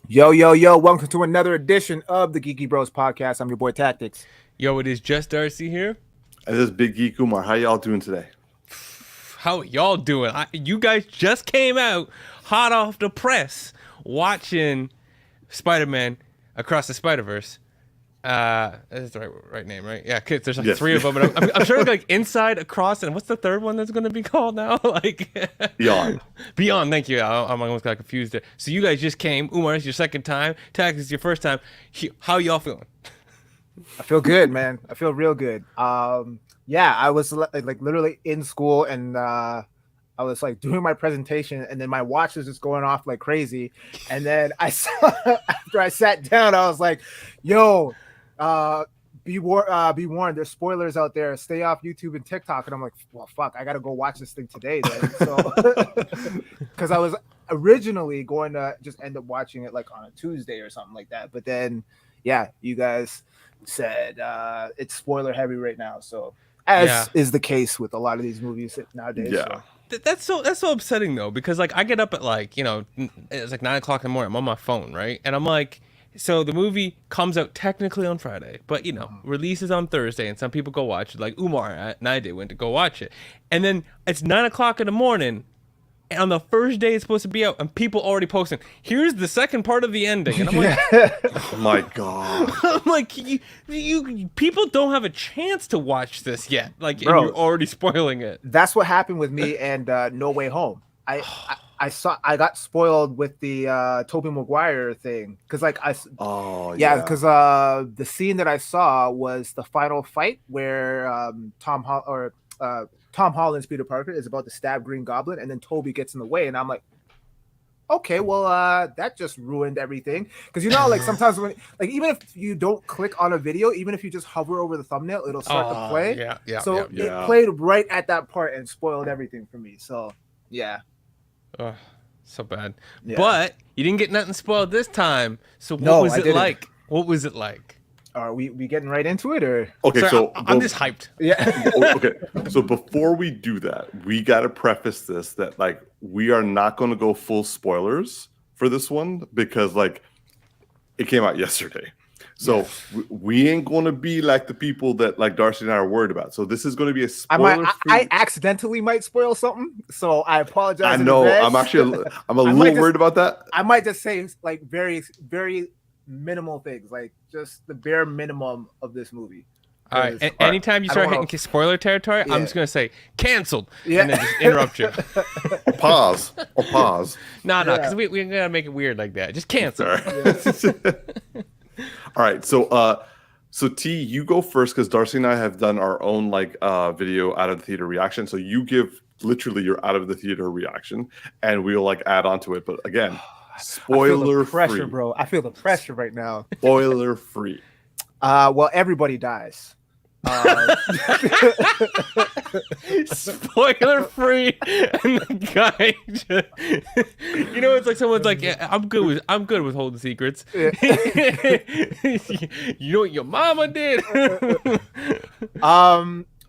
Yo, yo, yo, welcome to another edition of the Geeky Bros podcast. I'm your boy Tactix. Yo, it is just Darcy here. And this is Big Geek Umar. How y'all doing today? How y'all doing? You guys just came out hot off the press watching Spider-Man Across the Spider-Verse. That's the right name, right? Yeah, 'cause there's like Yes. three of them. But I'm sure like Inside, Across, and what's the third one that's going to be called now? Like Beyond. Beyond. Thank you. I'm almost got confused there. So you guys just came. Umar, it's your second time. Tax is your first time. How y'all feeling? I feel good, man. I feel real good. Yeah, I was like literally in school and I was like doing my presentation and then my watch was just going off like crazy. And then I saw after I sat down, I was like, yo, be warned, there's spoilers out there. Stay off YouTube and TikTok. And I'm like, well, fuck, I gotta go watch this thing today then. So because I was originally going to just end up watching it like on a Tuesday or something like that. But then yeah, you guys said it's spoiler heavy right now. So as is the case with a lot of these movies nowadays. Yeah. So. That's so upsetting though, because like I get up at like, it's like 9 o'clock in the morning. I'm on my phone, right? And I'm like, so the movie comes out technically on Friday, but releases on Thursday, and some people go watch it. Like Umar and I did went to go watch it, and then it's 9 o'clock in the morning. And on the first day it's supposed to be out, and people already posting, here's the second part of the ending. And I'm like, Oh my God. I'm like, you people don't have a chance to watch this yet. Like, Bro, and you're already spoiling it. That's what happened with me and No Way Home. I got spoiled with the Tobey Maguire thing because because the scene that I saw was the final fight where Tom Holland's Peter Parker is about to stab Green Goblin, and then Toby gets in the way, and I'm like, okay, well, that just ruined everything. Because like sometimes when even if you don't click on a video, even if you just hover over the thumbnail, it'll start to play. Yeah. So it played right at that part and spoiled everything for me. So yeah. Oh, so bad. Yeah. But you didn't get nothing spoiled this time. So No, was I it didn't. like? What was it like? Are we getting right into it or? Okay, Sorry, so I'm just hyped. Yeah. okay. So before we do that, we gotta preface this that like we are not gonna go full spoilers for this one because like it came out yesterday. So we ain't gonna be like the people that like Darcy and I are worried about. So this is gonna be a spoiler. I accidentally might spoil something, so I apologize. I in know. advance. I'm a little worried about that. I might just say like very, very minimal things, like just the bare minimum of this movie. All right. Anytime you start hitting spoiler territory, I'm just gonna say canceled, and then just interrupt you. Or pause. No, because we gotta make it weird like that. Just cancel. All right, so T, you go first because Darcy and I have done our own like video out of the theater reaction. So you give literally your out of the theater reaction, and we'll like add on to it. But again, spoiler pressure, free, bro. I feel the pressure right now. Spoiler free. Well, everybody dies. Spoiler free, and the guy just, it's like someone's like, yeah, I'm good with holding secrets. You know what your mama did.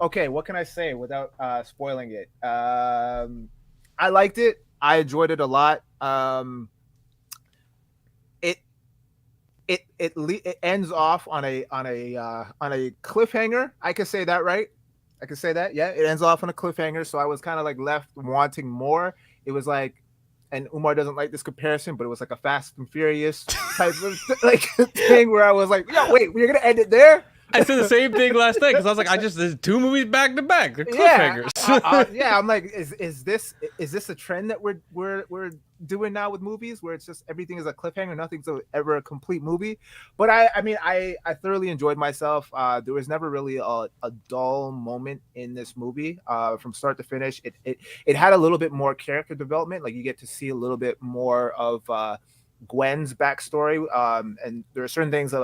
Okay, what can I say without spoiling it? I liked it. I enjoyed it a lot. It ends off on a cliffhanger. I can say that, right? I can say that. Yeah, it ends off on a cliffhanger. So I was kind of like left wanting more. It was like, and Umar doesn't like this comparison, but it was like a Fast and Furious type of like thing where I was like, yeah, wait, we're gonna end it there. I said the same thing last night because I was like, there's two movies back to back. They're cliffhangers. Yeah, I'm like, is this a trend that we're doing now with movies where it's just everything is a cliffhanger, nothing's ever a complete movie? But I thoroughly enjoyed myself. There was never really a dull moment in this movie from start to finish. It had a little bit more character development, like you get to see a little bit more of Gwen's backstory, and there are certain things that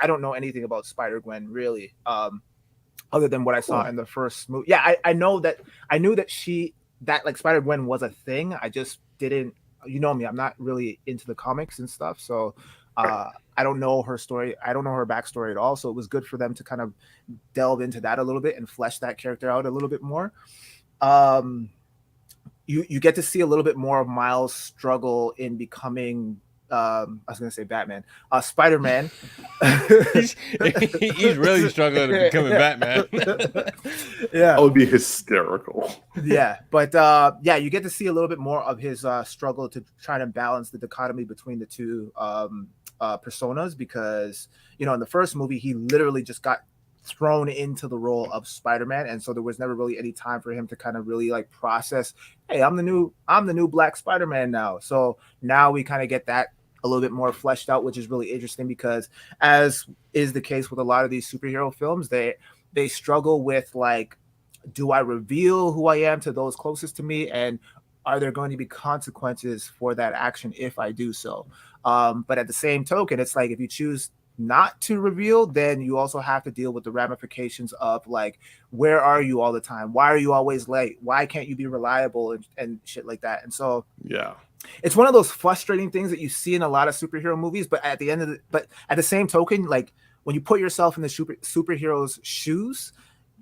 I don't know anything about Spider-Gwen really, other than what I saw in the first movie. Yeah, I knew that like Spider-Gwen was a thing. I just didn't, me, I'm not really into the comics and stuff, so I don't know her story. I don't know her backstory at all. So it was good for them to kind of delve into that a little bit and flesh that character out a little bit more. You get to see a little bit more of Miles' struggle in becoming I was gonna say Batman, Spider-Man. he's really struggling to become a Batman. That would be hysterical. Yeah, but yeah, you get to see a little bit more of his struggle to try to balance the dichotomy between the two personas, because in the first movie he literally just got thrown into the role of Spider-Man, and so there was never really any time for him to kind of really like process, hey, I'm the new Black Spider-Man now. So now we kind of get that a little bit more fleshed out, which is really interesting, because as is the case with a lot of these superhero films, they struggle with like, do I reveal who I am to those closest to me, and are there going to be consequences for that action if I do so? But at the same token, it's like, if you choose not to reveal, then you also have to deal with the ramifications of like, where are you all the time? Why are you always late? Why can't you be reliable and shit like that? And so yeah, it's one of those frustrating things that you see in a lot of superhero movies. But at the same token, like when you put yourself in the superhero's shoes,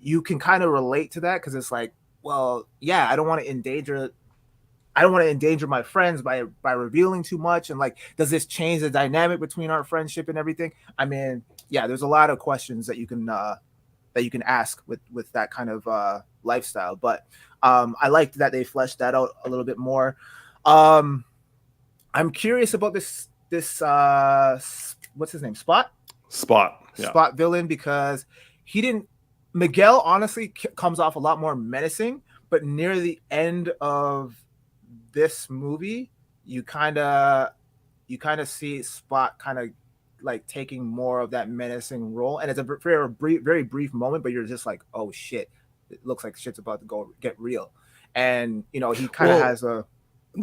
you can kind of relate to that, because it's like, well, yeah, I don't want to endanger my friends by revealing too much, and like, does this change the dynamic between our friendship and everything? I mean, yeah, there's a lot of questions that you can ask with that kind of lifestyle. But I liked that they fleshed that out a little bit more. I'm curious about this what's his name, Spot villain, because Miguel honestly comes off a lot more menacing, but near the end of this movie, you kind of see Spot kind of like taking more of that menacing role, and it's a very brief moment, but you're just like, oh shit, it looks like shit's about to go get real. And he kind of has the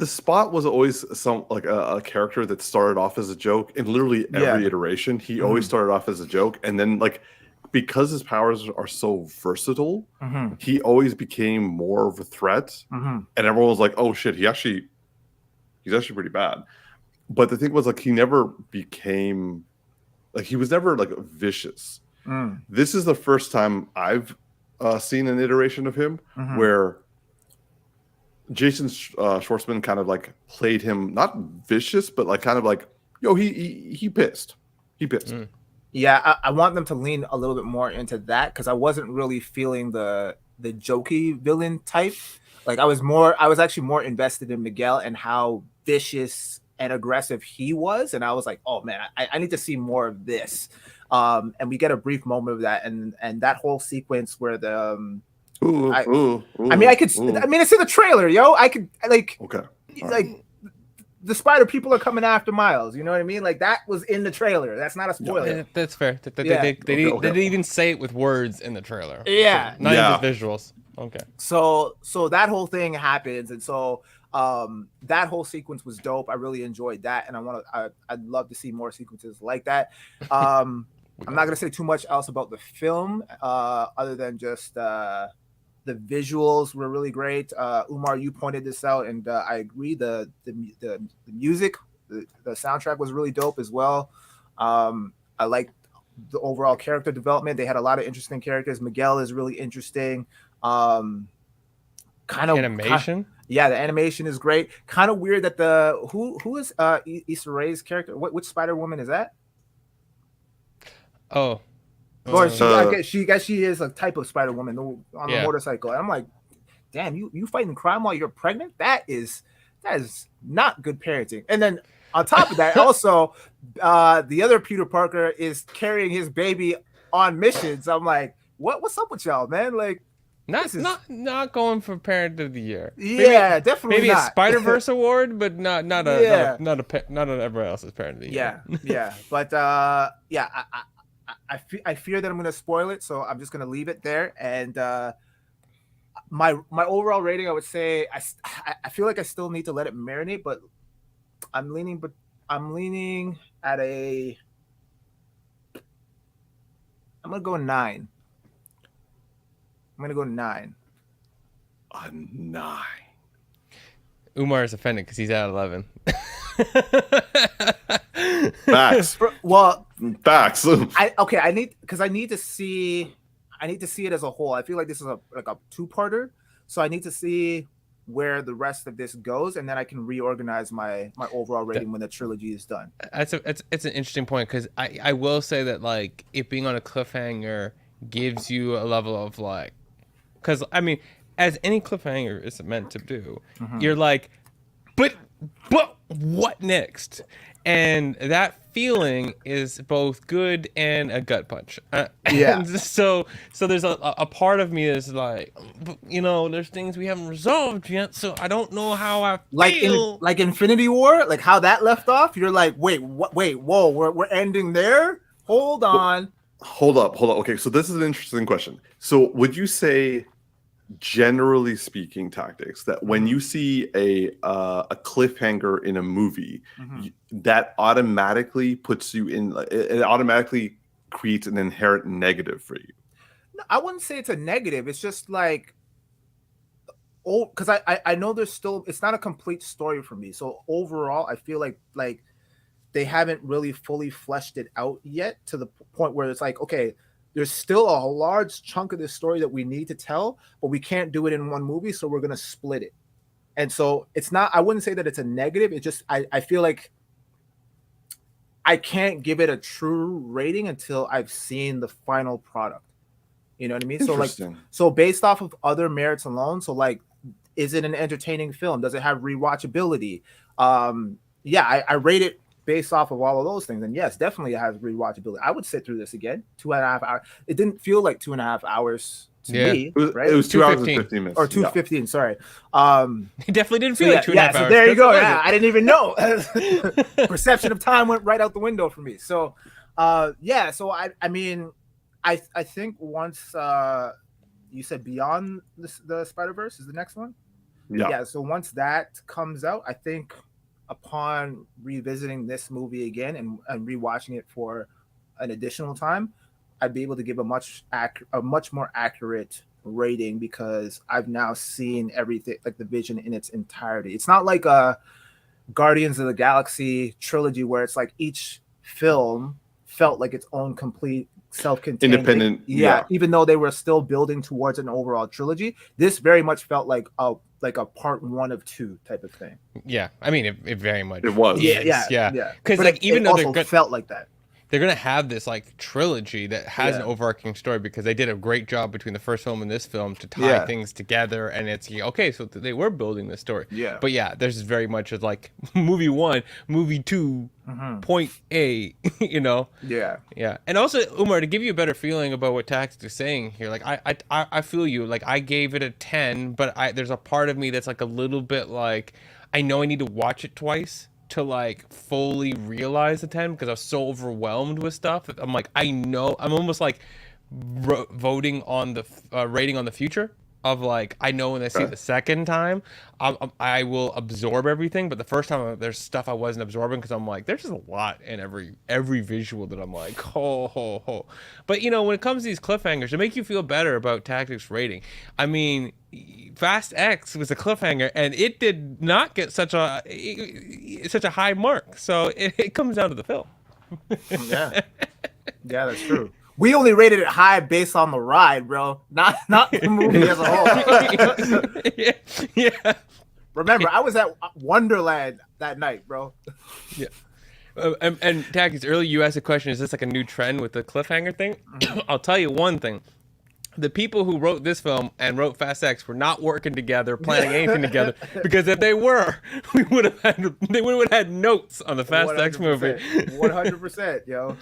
Spot was always a character that started off as a joke in literally every iteration. He always started off as a joke, and then like, because his powers are so versatile, he always became more of a threat, and everyone was like, "Oh shit, he's actually pretty bad." But the thing was, like, he never became like, he was never like vicious. This is the first time I've seen an iteration of him where Jason Schwartzman kind of like played him not vicious, but like kind of like, yo, he pissed. Yeah, I want them to lean a little bit more into that, because I wasn't really feeling the jokey villain type. Like, I was actually more invested in Miguel and how vicious and aggressive he was, and I was like, oh man, I need to see more of this. And we get a brief moment of that, and that whole sequence where the I mean, it's in the trailer, yo. I could like, okay, like, the spider people are coming after Miles. You know what I mean? Like, that was in the trailer. That's not a spoiler. Yeah, that's fair. They didn't even say it with words in the trailer. Yeah. So, not even visuals. Okay. So that whole thing happens, and so that whole sequence was dope. I really enjoyed that, and I'd love to see more sequences like that. I'm not gonna say too much else about the film, other than just the visuals were really great. Umar, you pointed this out, and I agree. The music, the soundtrack was really dope as well. I like the overall character development. They had a lot of interesting characters. Miguel is really interesting. Kind of animation. Yeah, the animation is great. Kind of weird that who is Issa Rae's character? Which Spider-Woman is that? Oh. Or she is a type of Spider-Woman on the motorcycle. And I'm like, damn, you fighting crime while you're pregnant? That is not good parenting. And then on top of that, also, the other Peter Parker is carrying his baby on missions. I'm like, what's up with y'all, man? Like, not going for Parent of the Year. Yeah, definitely maybe not. A Spider-Verse award, but not everybody else's Parent of the Year. Yeah. But I fear that I'm going to spoil it, so I'm just going to leave it there. And my overall rating, I would say, I feel like I still need to let it marinate, but I'm leaning at I'm going to go 9. I'm going to go 9. A 9. Umar is offended because he's at 11. Facts. Well, facts. I need to see it as a whole. I feel like this is a 2-parter, so I need to see where the rest of this goes, and then I can reorganize my overall rating when the trilogy is done. It's an interesting point, because I will say that like it being on a cliffhanger gives you a level of like, because I mean, as any cliffhanger is meant to do, you're like, but what next? And that feeling is both good and a gut punch. And so there's a part of me that's like, there's things we haven't resolved yet, so I don't know how I feel. Like Infinity War, like how that left off. You're like, wait, whoa, we're ending there. Hold on. Hold up. Okay, so this is an interesting question. So would you say, generally speaking, Tactics, that when you see a cliffhanger in a movie, that automatically puts you in, it automatically creates an inherent negative for you? No, I wouldn't say it's a negative. It's just like, because I know there's still, it's not a complete story for me. So overall, I feel like they haven't really fully fleshed it out yet to the point where it's like, okay, there's still a large chunk of this story that we need to tell, but we can't do it in one movie, so we're going to split it. And so it's not, I wouldn't say that it's a negative. It's just, I feel like I can't give it a true rating until I've seen the final product. You know what I mean? So based off of other merits alone, so like, is it an entertaining film? Does it have rewatchability? Yeah, I rate it based off of all of those things. And yes, definitely it has rewatchability. I would sit through this again. 2.5 hours. It didn't feel like 2.5 hours to me, right? It was 2 hours and 15 minutes. Or 2:15, sorry. It definitely didn't feel like 2.5 hours. So there you go. Yeah, I didn't even know. Perception of time went right out the window for me. So so I mean, I think once you said Beyond the Spider-Verse is the next one. Yeah. So once that comes out, I think upon revisiting this movie again and rewatching it for an additional time, I'd be able to give a much more accurate rating, because I've now seen everything, like the vision in its entirety. It's not like a Guardians of the Galaxy trilogy where it's like each film felt like its own complete self-contained independent thing. Yeah, even though they were still building towards an overall trilogy, this very much felt like a part 1 of 2 type of thing. Yeah, I mean, it very much. It was. Yeah. Because like, even though it felt like that, they're gonna have this like trilogy that has an overarching story, because they did a great job between the first film and this film to tie things together, and it's okay, so they were building this story. Yeah. But yeah, there's very much as like movie 1, movie 2, point A, Yeah. And also, Umar, to give you a better feeling about what Tactix is saying here, like I feel you. Like, I gave it a 10, but there's a part of me that's like a little bit like, I know I need to watch it twice to like fully realize the 10, because I was so overwhelmed with stuff. I'm like, I'm almost like voting on the rating on the future of like, I know when I see it the second time, I will absorb everything, but the first time there's stuff I wasn't absorbing, because I'm like, there's just a lot in every visual that I'm like, ho. But when it comes to these cliffhangers, to make you feel better about Tactix rating, I mean, Fast X was a cliffhanger, and it did not get such a high mark, so it comes down to the film. Yeah, that's true. We only rated it high based on the ride, bro. Not the movie as a whole. Yeah. Remember, I was at Wonderland that night, bro. Yeah. And Tactix, earlier you asked the question, is this like a new trend with the cliffhanger thing? I'll tell you one thing. The people who wrote this film and wrote Fast X were not working together, planning anything together, because if they were, they would have had notes on the Fast X movie. 100%, yo.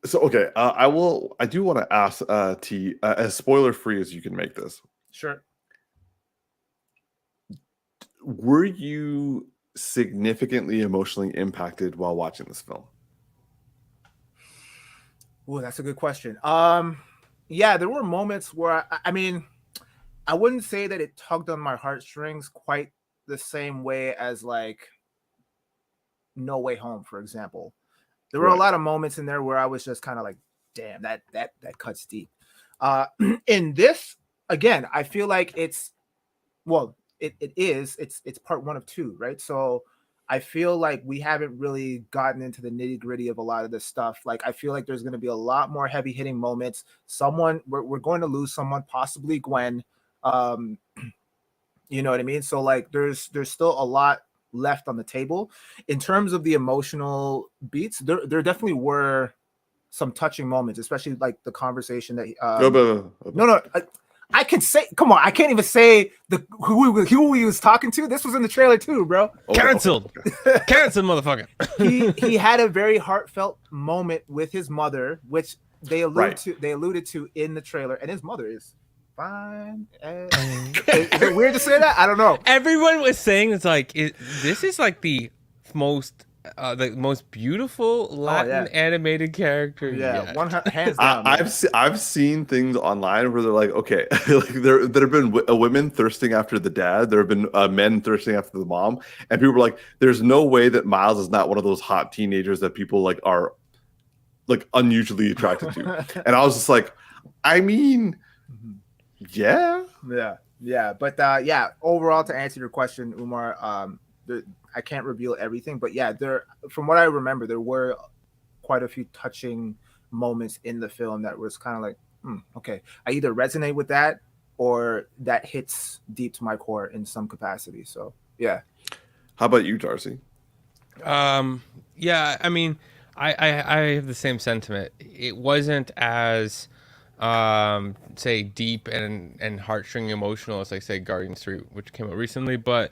So okay, I do want to ask T, as spoiler free as you can make this. Sure. Were you significantly emotionally impacted while watching this film? Oh, that's a good question. Yeah, there were moments where I mean, I wouldn't say that it tugged on my heartstrings quite the same way as like No Way Home, for example. There were a lot of moments in there where I was just kind of like, damn, that cuts deep. In this, again, I feel like it's part 1 of 2, right? So I feel like we haven't really gotten into the nitty-gritty of a lot of this stuff. Like, I feel like there's going to be a lot more heavy-hitting moments. We're going to lose someone, possibly Gwen. Um, you know what I mean? So like there's still a lot left on the table in terms of the emotional beats. There definitely were some touching moments, especially like the conversation that no, I can say, come on, I can't even say who he was talking to. This was in the trailer too, bro. Canceled. Canceled, motherfucker. He had a very heartfelt moment with his mother, which they alluded to in the trailer, and his mother is fine. Is it weird to say that? I don't know. Everyone was saying it's like this is like the most beautiful Latin animated character. Yeah, hands down. I've seen things online where they're like, okay, like there have been women thirsting after the dad, there have been men thirsting after the mom, and people were like, "There's no way that Miles is not one of those hot teenagers that people like are like unusually attracted to." And I was just like, I mean, yeah. But overall, to answer your question, Umar, I can't reveal everything, but yeah, from what I remember, there were quite a few touching moments in the film that was kind of like, okay, I either resonate with that or that hits deep to my core in some capacity. So yeah. How about you, Darcy? Yeah, I mean, I have the same sentiment. It wasn't as say deep and heartstring emotional as like say Guardians 3, which came out recently, but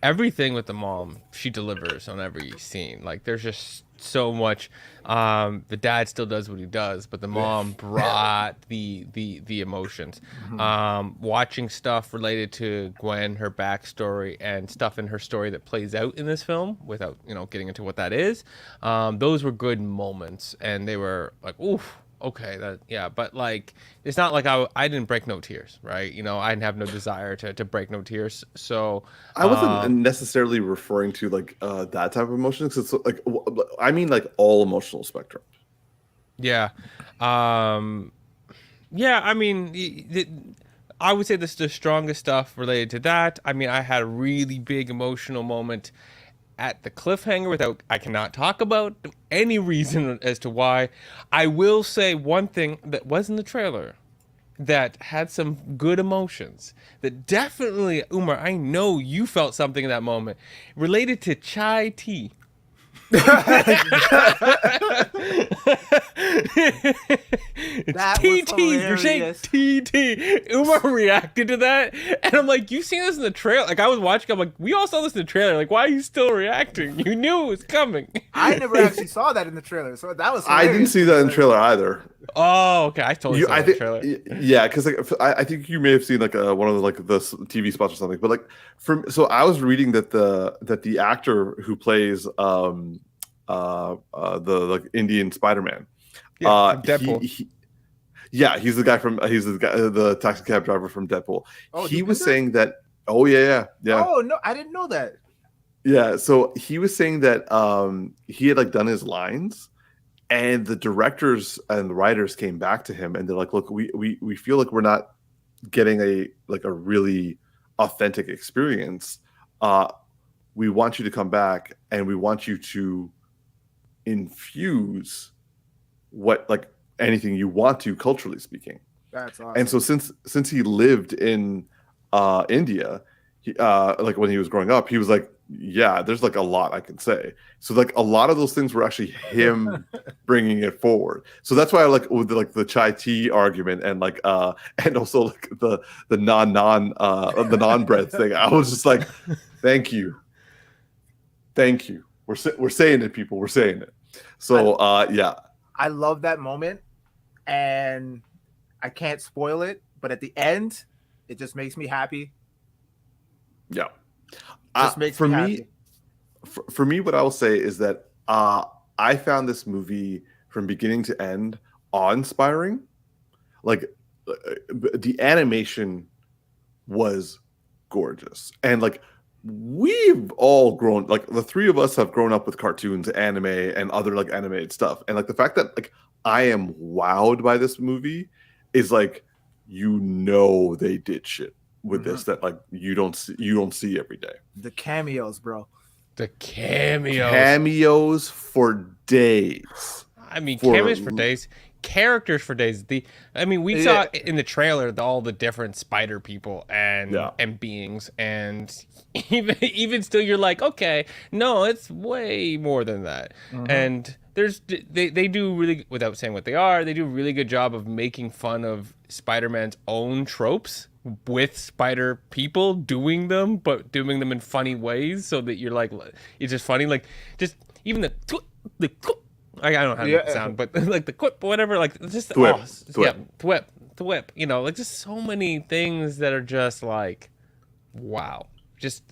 everything with the mom, she delivers on every scene. Like there's just so much. The dad still does what he does, but the mom brought the emotions. Watching stuff related to Gwen, her backstory, and stuff in her story that plays out in this film, without getting into what that is. Those were good moments, and they were like, oof. Okay, but like it's not like I didn't break no tears, right? I didn't have no desire to break no tears. So I wasn't necessarily referring to like that type of emotion, because it's like, I mean like all emotional spectrum. Yeah, I mean, I would say this is the strongest stuff related to that. I mean, I had a really big emotional moment at the cliffhanger I cannot talk about any reason as to why. I will say one thing that was in the trailer that had some good emotions that definitely, Umar, I know you felt something in that moment related to chai tea. It's TT. You're saying TT. Umar reacted to that, and I'm like, "You seen this in the trailer?" Like I was watching, I'm like, "We all saw this in the trailer. Like, why are you still reacting? You knew it was coming." I never actually saw that in the trailer, so that was. I didn't see that in the trailer either. Oh, okay. I totally saw the trailer. Yeah, because like I think you may have seen like one of the like the TV spots or something. But like so I was reading that the actor who plays the like Indian Spider-Man, Deadpool. He's the taxi cab driver from Deadpool. Oh, he was saying that. Oh yeah. Oh no, I didn't know that. Yeah, so he was saying that he had like done his lines, and the directors and the writers came back to him and they're like, "Look, we feel like we're not getting a really authentic experience. We want you to come back, and we want you to infuse what like anything you want to, culturally speaking." That's awesome. And so since he lived in India, like when he was growing up, he was like, yeah, there's like a lot I can say. So like a lot of those things were actually him bringing it forward. So that's why I like with the chai tea argument and like and also like the non bread thing. I was just like, thank you. We're saying it, people. We're saying it. So yeah, I love that moment, and I can't spoil it, but at the end, it just makes me happy. Yeah. Just makes me happy. For me, what I will say is that I found this movie from beginning to end awe-inspiring. Like the animation was gorgeous, and like we've all grown, like the three of us have grown up with cartoons, anime, and other like animated stuff, and like the fact that like I am wowed by this movie is like, they did shit with this that like you don't see every day. The cameos, bro. The cameos. Cameos for days. I mean, cameos for days. characters for days. We saw in the trailer all the different spider people and beings, and even still, you're like, okay, no, it's way more than that. And they do really, without saying what they are, they do a really good job of making fun of Spider-Man's own tropes with spider people doing them, but doing them in funny ways, so that you're like, it's just funny, like just even the I don't know how to make it sound, but like the quip, whatever, like just thwip, you know, like just so many things that are just like, wow, just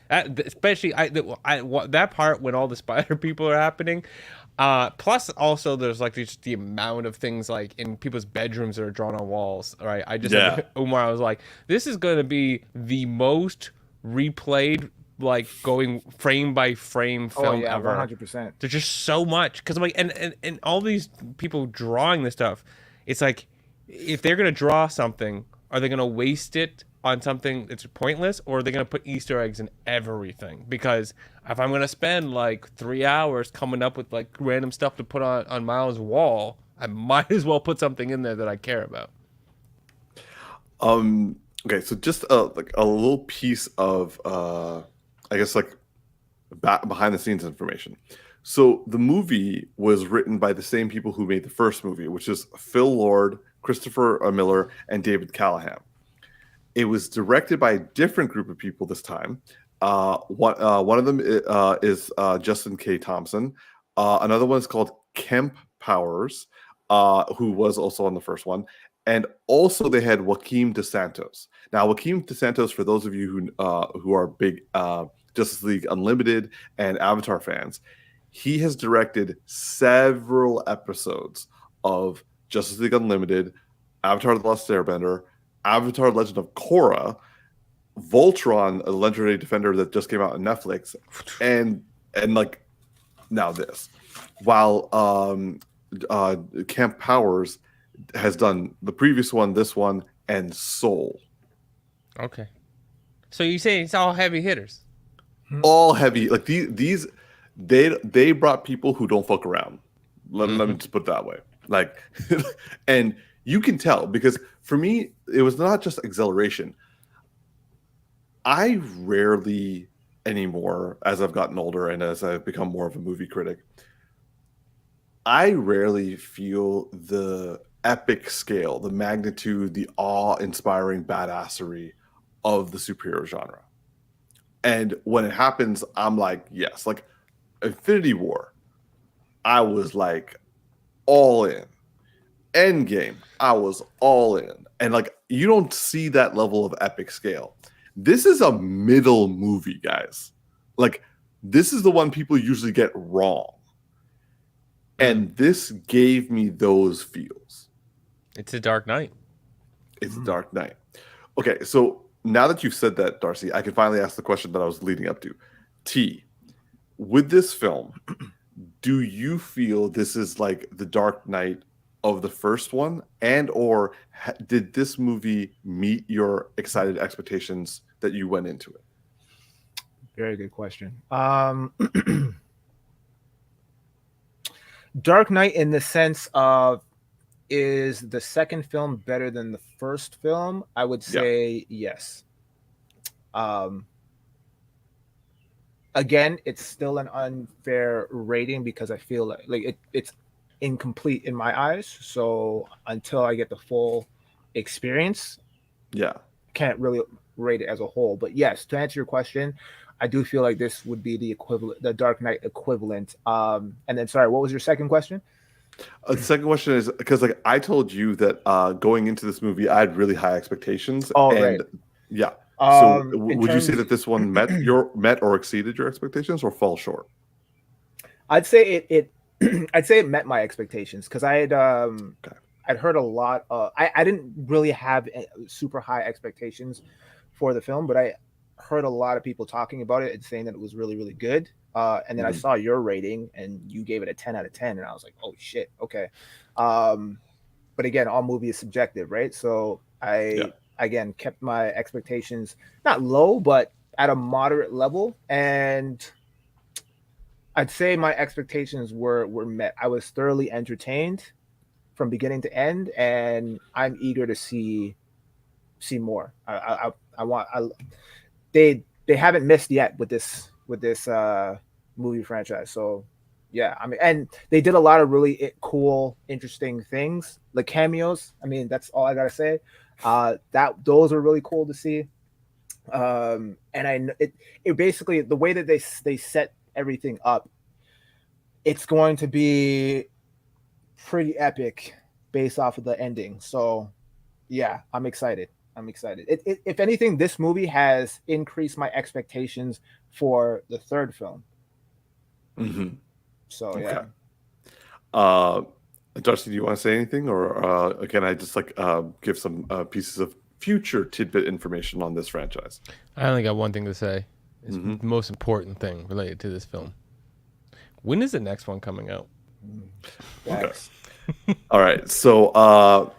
especially that part when all the spider people are happening. Plus also there's like just the amount of things like in people's bedrooms that are drawn on walls. Right, I just Umar, I was like, this is going to be the most replayed, like going frame by frame film ever. 100%. There's just so much, because I'm like, and all these people drawing this stuff, it's like, if they're gonna draw something, are they gonna waste it on something that's pointless, or are they gonna put Easter eggs in everything? Because if I'm gonna spend like 3 hours coming up with like random stuff to put on Miles' wall, I might as well put something in there that I care about. Okay, so just like a little piece of I guess like behind the scenes information. So the movie was written by the same people who made the first movie, which is Phil Lord, Christopher Miller, and David Callahan. It was directed by a different group of people this time. One of them is Justin K. Thompson. Another one is called Kemp Powers, who was also on the first one. And also they had Joaquim DeSantos. Now, Joaquim DeSantos, for those of you who are big Justice League Unlimited and Avatar fans, he has directed several episodes of Justice League Unlimited, Avatar: The Last Airbender, Avatar: Legend of Korra, Voltron, a legendary defender that just came out on Netflix, and like now this. While Camp Powers has done the previous one, this one, and Soul. Okay. So you say it's all heavy hitters? All heavy. Like these they brought people who don't fuck around. Let me just put it that way. Like, and you can tell, because for me, it was not just exhilaration. I rarely anymore, as I've gotten older and as I've become more of a movie critic, I rarely feel the epic scale, the magnitude, the awe-inspiring badassery of the superhero genre. And when it happens, I'm like, yes. Like Infinity War, I was like all in. Endgame, I was all in. And like, you don't see that level of epic scale. This is a middle movie, guys. Like, this is the one people usually get wrong. And this gave me those feels. It's a Dark Knight. It's a Dark Knight. Okay, so now that you've said that, Darcy, I can finally ask the question that I was leading up to. T, with this film, do you feel this is like the Dark Knight of the first one, and or did this movie meet your excited expectations that you went into it? Very good question. Dark Knight, in the sense of, is the second film better than the first film? I would say yes. Again, it's still an unfair rating because I feel like it's incomplete in my eyes. So until I get the full experience, can't really rate it as a whole. But yes, to answer your question, I do feel like this would be the equivalent, the Dark Knight equivalent. And then, sorry, what was your second question? The second question is, because like I told you that going into this movie, I had really high expectations. Oh, right. Yeah. So would you say that this one met or exceeded your expectations, or fell short? I'd say it I'd say it met my expectations, because I had I'd heard a lot. I didn't really have super high expectations for the film, but I heard a lot of people talking about it and saying that it was really, really good. And then I saw your rating and you gave it a 10 out of 10. And I was like, oh shit. Okay. But again, all movie is subjective, right? So I, again, kept my expectations not low, but at a moderate level. And I'd say my expectations were met. I was thoroughly entertained. from beginning to end, and I'm eager to see more. I want they haven't missed yet with this movie franchise. So yeah, I mean, and they did a lot of really cool, interesting things, like cameos. I mean, that's all I gotta say. That those are really cool to see. And it basically, the way that they set everything up, it's going to be pretty epic based off of the ending. So yeah, I'm excited. If anything, this movie has increased my expectations for the third film. Mm-hmm. So Okay. yeah. Darcy, do you want to say anything, or can I just give some pieces of future tidbit information on this franchise? I only got one thing to say. It's the most important thing related to this film. When is the next one coming out? Okay. All right. So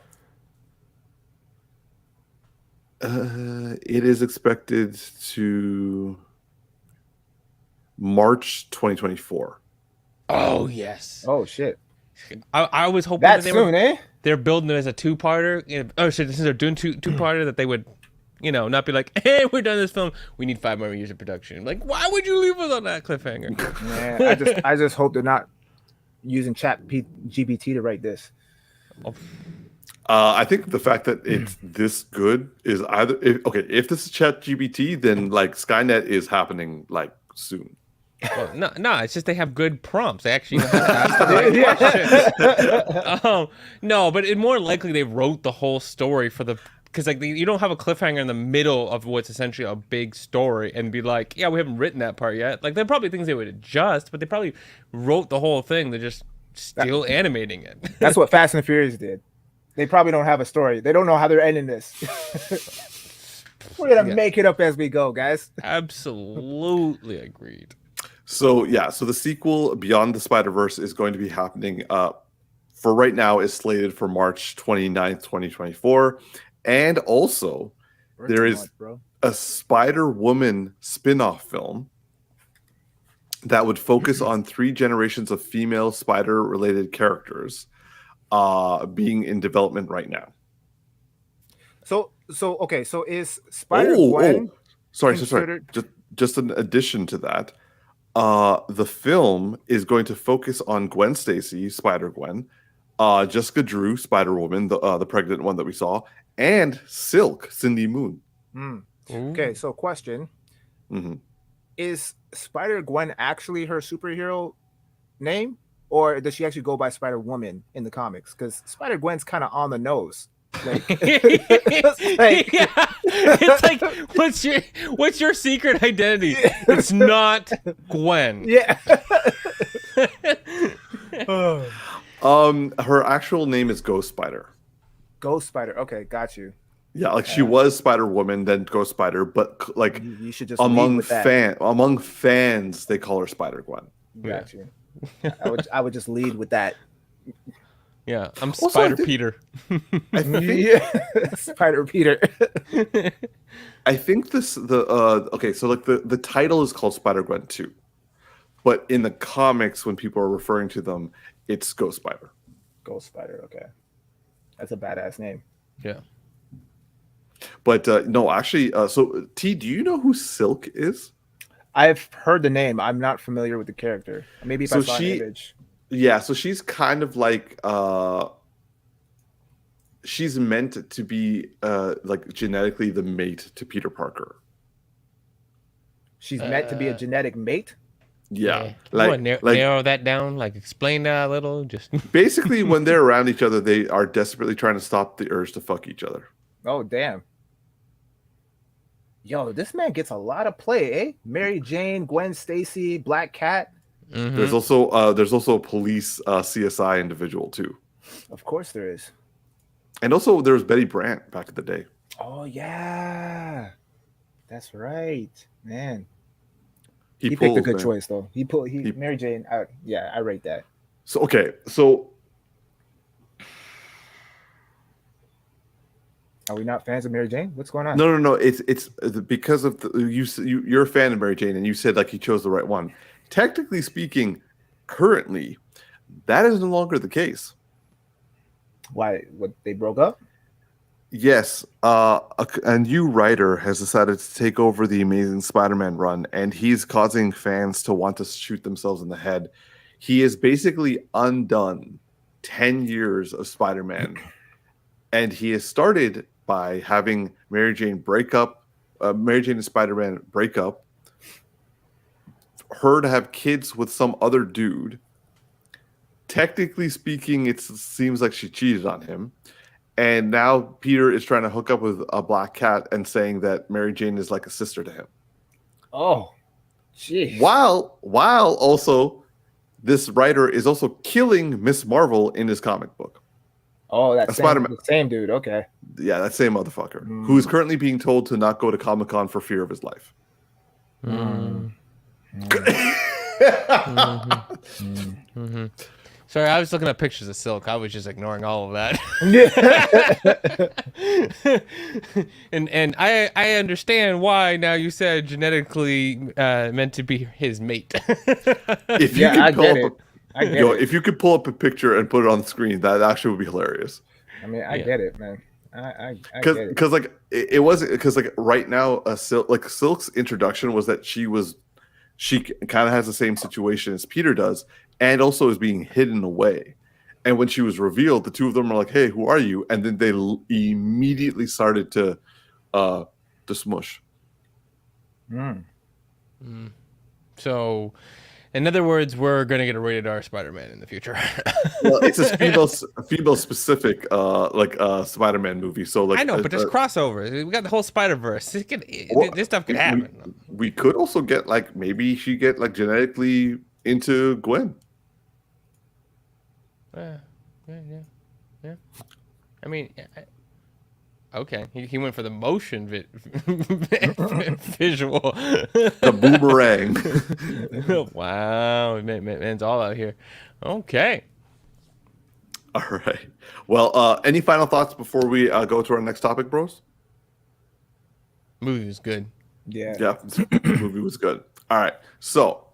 it is expected to March 2024. Oh yes. Oh shit. I was hoping That that soon, they're building it as a two-parter. Oh shit! Since they're doing two-parter, that they would, not be like, hey, we're done this film. We need 5 more years of production. Like, why would you leave us on that cliffhanger? Man, I just hope they're not using GPT to write this. I think the fact that it's this good is either if this is ChatGPT, then like Skynet is happening like soon. Well, no, it's just they have good prompts. They actually know how to ask the right questions. No, but it more likely they wrote the whole story for the, because like you don't have a cliffhanger in the middle of what's essentially a big story and be like, yeah, we haven't written that part yet. Like there are probably things they would adjust, but they probably wrote the whole thing. They're just still animating it. That's what Fast and Furious did. They probably don't have a story. They don't know how they're ending this. We're gonna make it up as we go, guys. Absolutely agreed. So yeah, so the sequel Beyond the Spider-Verse is going to be happening for right now is slated for March 29th, 2024. And also there is a Spider-Woman spin-off film that would focus on 3 generations of female spider-related characters being in development right now. So okay, so is Spider-Gwen sorry. Just an addition to that. The film is going to focus on Gwen Stacy, Spider-Gwen, Jessica Drew, Spider-Woman, the pregnant one that we saw, and Silk, Cindy Moon. Okay, so question. Is Spider-Gwen actually her superhero name? Or does she actually go by Spider-Woman in the comics? Because Spider-Gwen's kind of on the nose. Like, it's like, what's your secret identity? It's not Gwen. Yeah. Her actual name is Ghost Spider. Ghost Spider. Okay, got you. Yeah, like she was Spider-Woman, then Ghost Spider, but like you should just among fans, they call her Spider-Gwen. Got you. I would just lead with that. Yeah, I'm Spider Peter. I think, Spider Peter. I think so like the title is called Spider-Gwen 2. But in the comics, when people are referring to them, it's Ghost Spider. Ghost Spider, okay. That's a badass name. Yeah. But no, actually, so T, do you know who Silk is? I've heard the name. I'm not familiar with the character. Maybe if I saw an image. Yeah, so she's kind of like she's meant to be like genetically the mate to Peter Parker. She's meant to be a genetic mate? Yeah. Like narrow that down, like explain that a little. Just basically when they're around each other, they are desperately trying to stop the urge to fuck each other. Oh damn. Yo, this man gets a lot of play, eh? Mary Jane, Gwen Stacy, Black Cat. Mm-hmm. There's also a police CSI individual too. Of course there is. And also there's Betty Brant back in the day. Oh yeah. That's right. Man. He picked a good choice though. He Mary Jane. I rate that. So okay, so are we not fans of Mary Jane? What's going on? No. It's because of you're a fan of Mary Jane, and you said like he chose the right one. Technically speaking, currently, that is no longer the case. Why? What, they broke up? Yes, a new writer has decided to take over the Amazing Spider-Man run, and he's causing fans to want to shoot themselves in the head. He has basically undone 10 years of Spider-Man, and he has started by having Mary Jane Mary Jane and Spider-Man break up, her to have kids with some other dude. Technically speaking, it seems like she cheated on him. And now Peter is trying to hook up with a black cat and saying that Mary Jane is like a sister to him. Oh, jeez. While also this writer is also killing Miss Marvel in his comic book. Oh, that's the same dude. Okay. Yeah, that same motherfucker who is currently being told to not go to Comic-Con for fear of his life. Sorry, I was looking at pictures of Silk. I was just ignoring all of that. and I understand why now you said genetically meant to be his mate. If you if you could pull up a picture and put it on the screen, that actually would be hilarious. I mean, I get it, man. I get it. Because like it wasn't because like right now, Silk's introduction was that she kind of has the same situation as Peter does, and also is being hidden away. And when she was revealed, the two of them are like, "Hey, who are you?" And then they immediately started to smush. So, in other words, we're gonna get a rated R Spider-Man in the future. Well, it's a female specific Spider-Man movie. So like I know, but there's crossovers. We got the whole Spider-Verse. This stuff could happen. We could also get maybe she get genetically into Gwen. Yeah. I mean, okay. He went for the motion visual. The boomerang. Wow, man's all out here. Okay. All right. Well, any final thoughts before we go to our next topic, bros? Movie was good. Yeah. The movie was good. All right. So,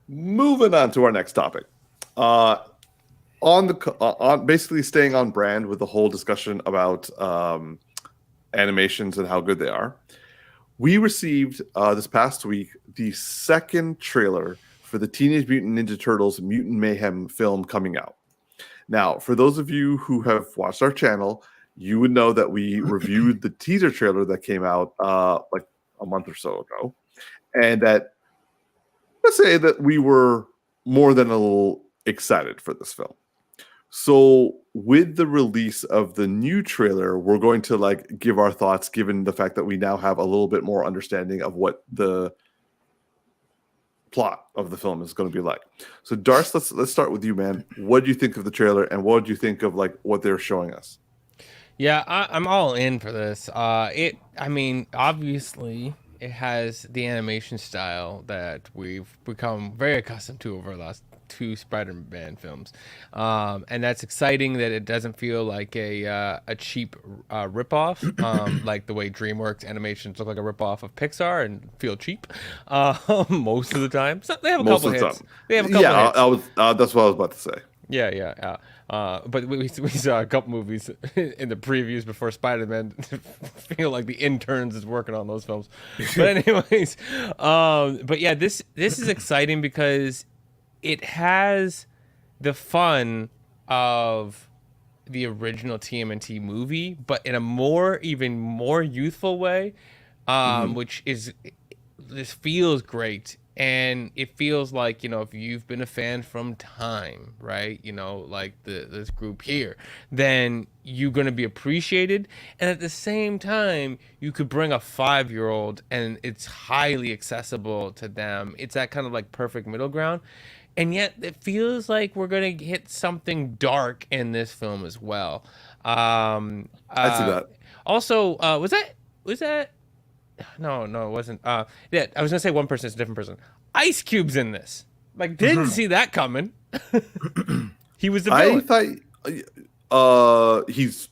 moving on to our next topic. On basically staying on brand with the whole discussion about animations and how good they are. We received this past week the second trailer for the Teenage Mutant Ninja Turtles Mutant Mayhem film coming out. Now, for those of you who have watched our channel, you would know that we reviewed the teaser trailer that came out like a month or so ago. And that, let's say that we were more than a little excited for this film. So with the release of the new trailer, we're going to give our thoughts, given the fact that we now have a little bit more understanding of what the plot of the film is going to be like. So Darcy, let's start with you, man. What do you think of the trailer, and what do you think of what they're showing us? Yeah, I'm all in for this. I mean, obviously, it has the animation style that we've become very accustomed to over the last 2 Spider-Man films, and that's exciting that it doesn't feel like a cheap ripoff, like the way DreamWorks animations look like a ripoff of Pixar and feel cheap most of the time. So they have a couple hits. They have a couple hits. I was that's what I was about to say. Yeah. But we saw a couple movies in the previews before Spider-Man feel like the interns is working on those films. But anyways, but yeah, this is exciting because it has the fun of the original TMNT movie, but in a even more youthful way, which is, this feels great. And it feels like, if you've been a fan from time, right? Like this group here, then you're going to be appreciated. And at the same time, you could bring a 5-year-old and it's highly accessible to them. It's that kind of perfect middle ground. And yet it feels like we're going to hit something dark in this film as well. I see that. Also, was that? No, it wasn't. Yeah, I was gonna say one person. It's a different person. Ice Cube's in this. Didn't see that coming. He was the villain. I thought he's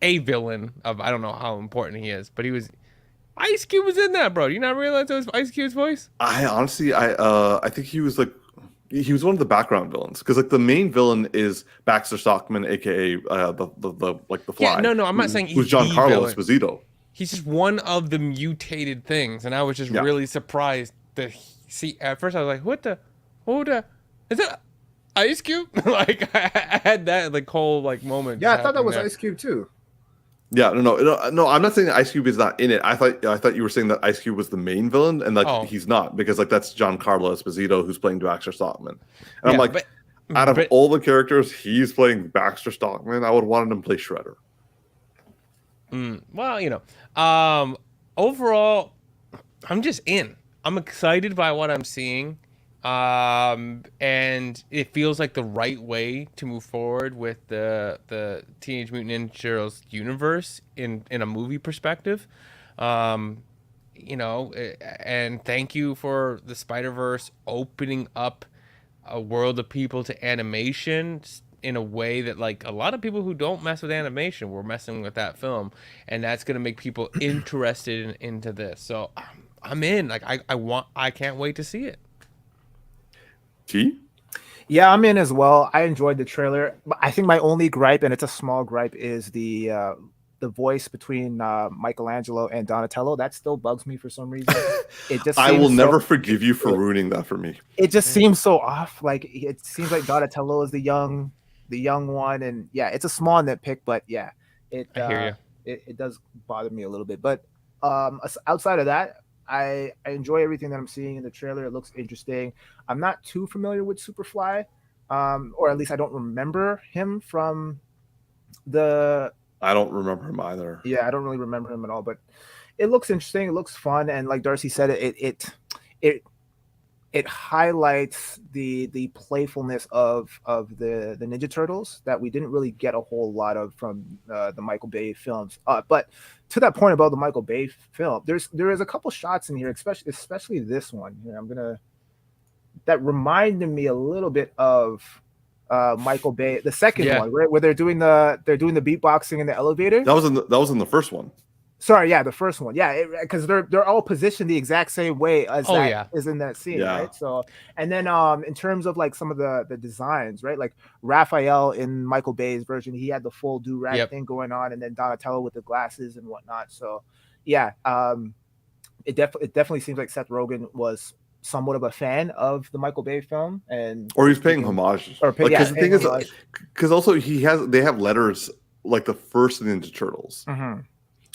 a villain of, I don't know how important he is, but he was. Ice Cube was in that, bro. Do you not realize that was Ice Cube's voice? I honestly, I think he was he was one of the background villains because like the main villain is Baxter Stockman, aka the Fly. Yeah, no, I'm not saying who's he's the Giancarlo villain. Esposito. He's just one of the mutated things, and I was just really surprised to see. At first, I was like, "What the? Is that Ice Cube?" Like I had that like whole like moment. Yeah, I thought that was there. Ice Cube too. Yeah, no. I'm not saying that Ice Cube is not in it. I thought you were saying that Ice Cube was the main villain, and like he's not because like that's Giancarlo Esposito who's playing Baxter Stockman, and I'm like, out of all the characters, he's playing Baxter Stockman. I would want him to play Shredder. Well, overall, I'm just in. I'm excited by what I'm seeing. And it feels like the right way to move forward with the Teenage Mutant Ninja Turtles universe in a movie perspective. And thank you for the Spider-Verse opening up a world of people to animation in a way that like a lot of people who don't mess with animation were messing with that film, and that's gonna make people interested into this. So I'm in. Like I can't wait to see it. T? Yeah, I'm in as well. I enjoyed the trailer. But I think my only gripe, and it's a small gripe, is the voice between Michelangelo and Donatello. That still bugs me for some reason. It just I will never forgive you for ruining that for me. It just seems so off. Like it seems like Donatello is the young one, and yeah, it's a small nitpick, but yeah, I hear you. It does bother me a little bit. But outside of that, I enjoy everything that I'm seeing in the trailer. It looks interesting. I'm not too familiar with Superfly, or at least I don't remember him from the. I don't remember him either. Yeah, I don't really remember him at all. But it looks interesting. It looks fun, and like Darcy said, it highlights the playfulness of the Ninja Turtles that we didn't really get a whole lot of from the Michael Bay films. But to that point about the Michael Bay film, there is a couple shots in here, especially this one. Here, that reminded me a little bit of Michael Bay, the second one, right, where they're doing the beatboxing in the elevator. That was in the first one. Sorry, yeah, the first one, yeah, because they're all positioned the exact same way as is in that scene, right? So, and then in terms of like some of the designs, right, like Raphael in Michael Bay's version, he had the full do-rag thing going on, and then Donatello with the glasses and whatnot. So, yeah, it definitely seems like Seth Rogen was somewhat of a fan of the Michael Bay film, or he's paying homage. Because the thing is, because also they have letters like the first Ninja Turtles. Mm-hmm.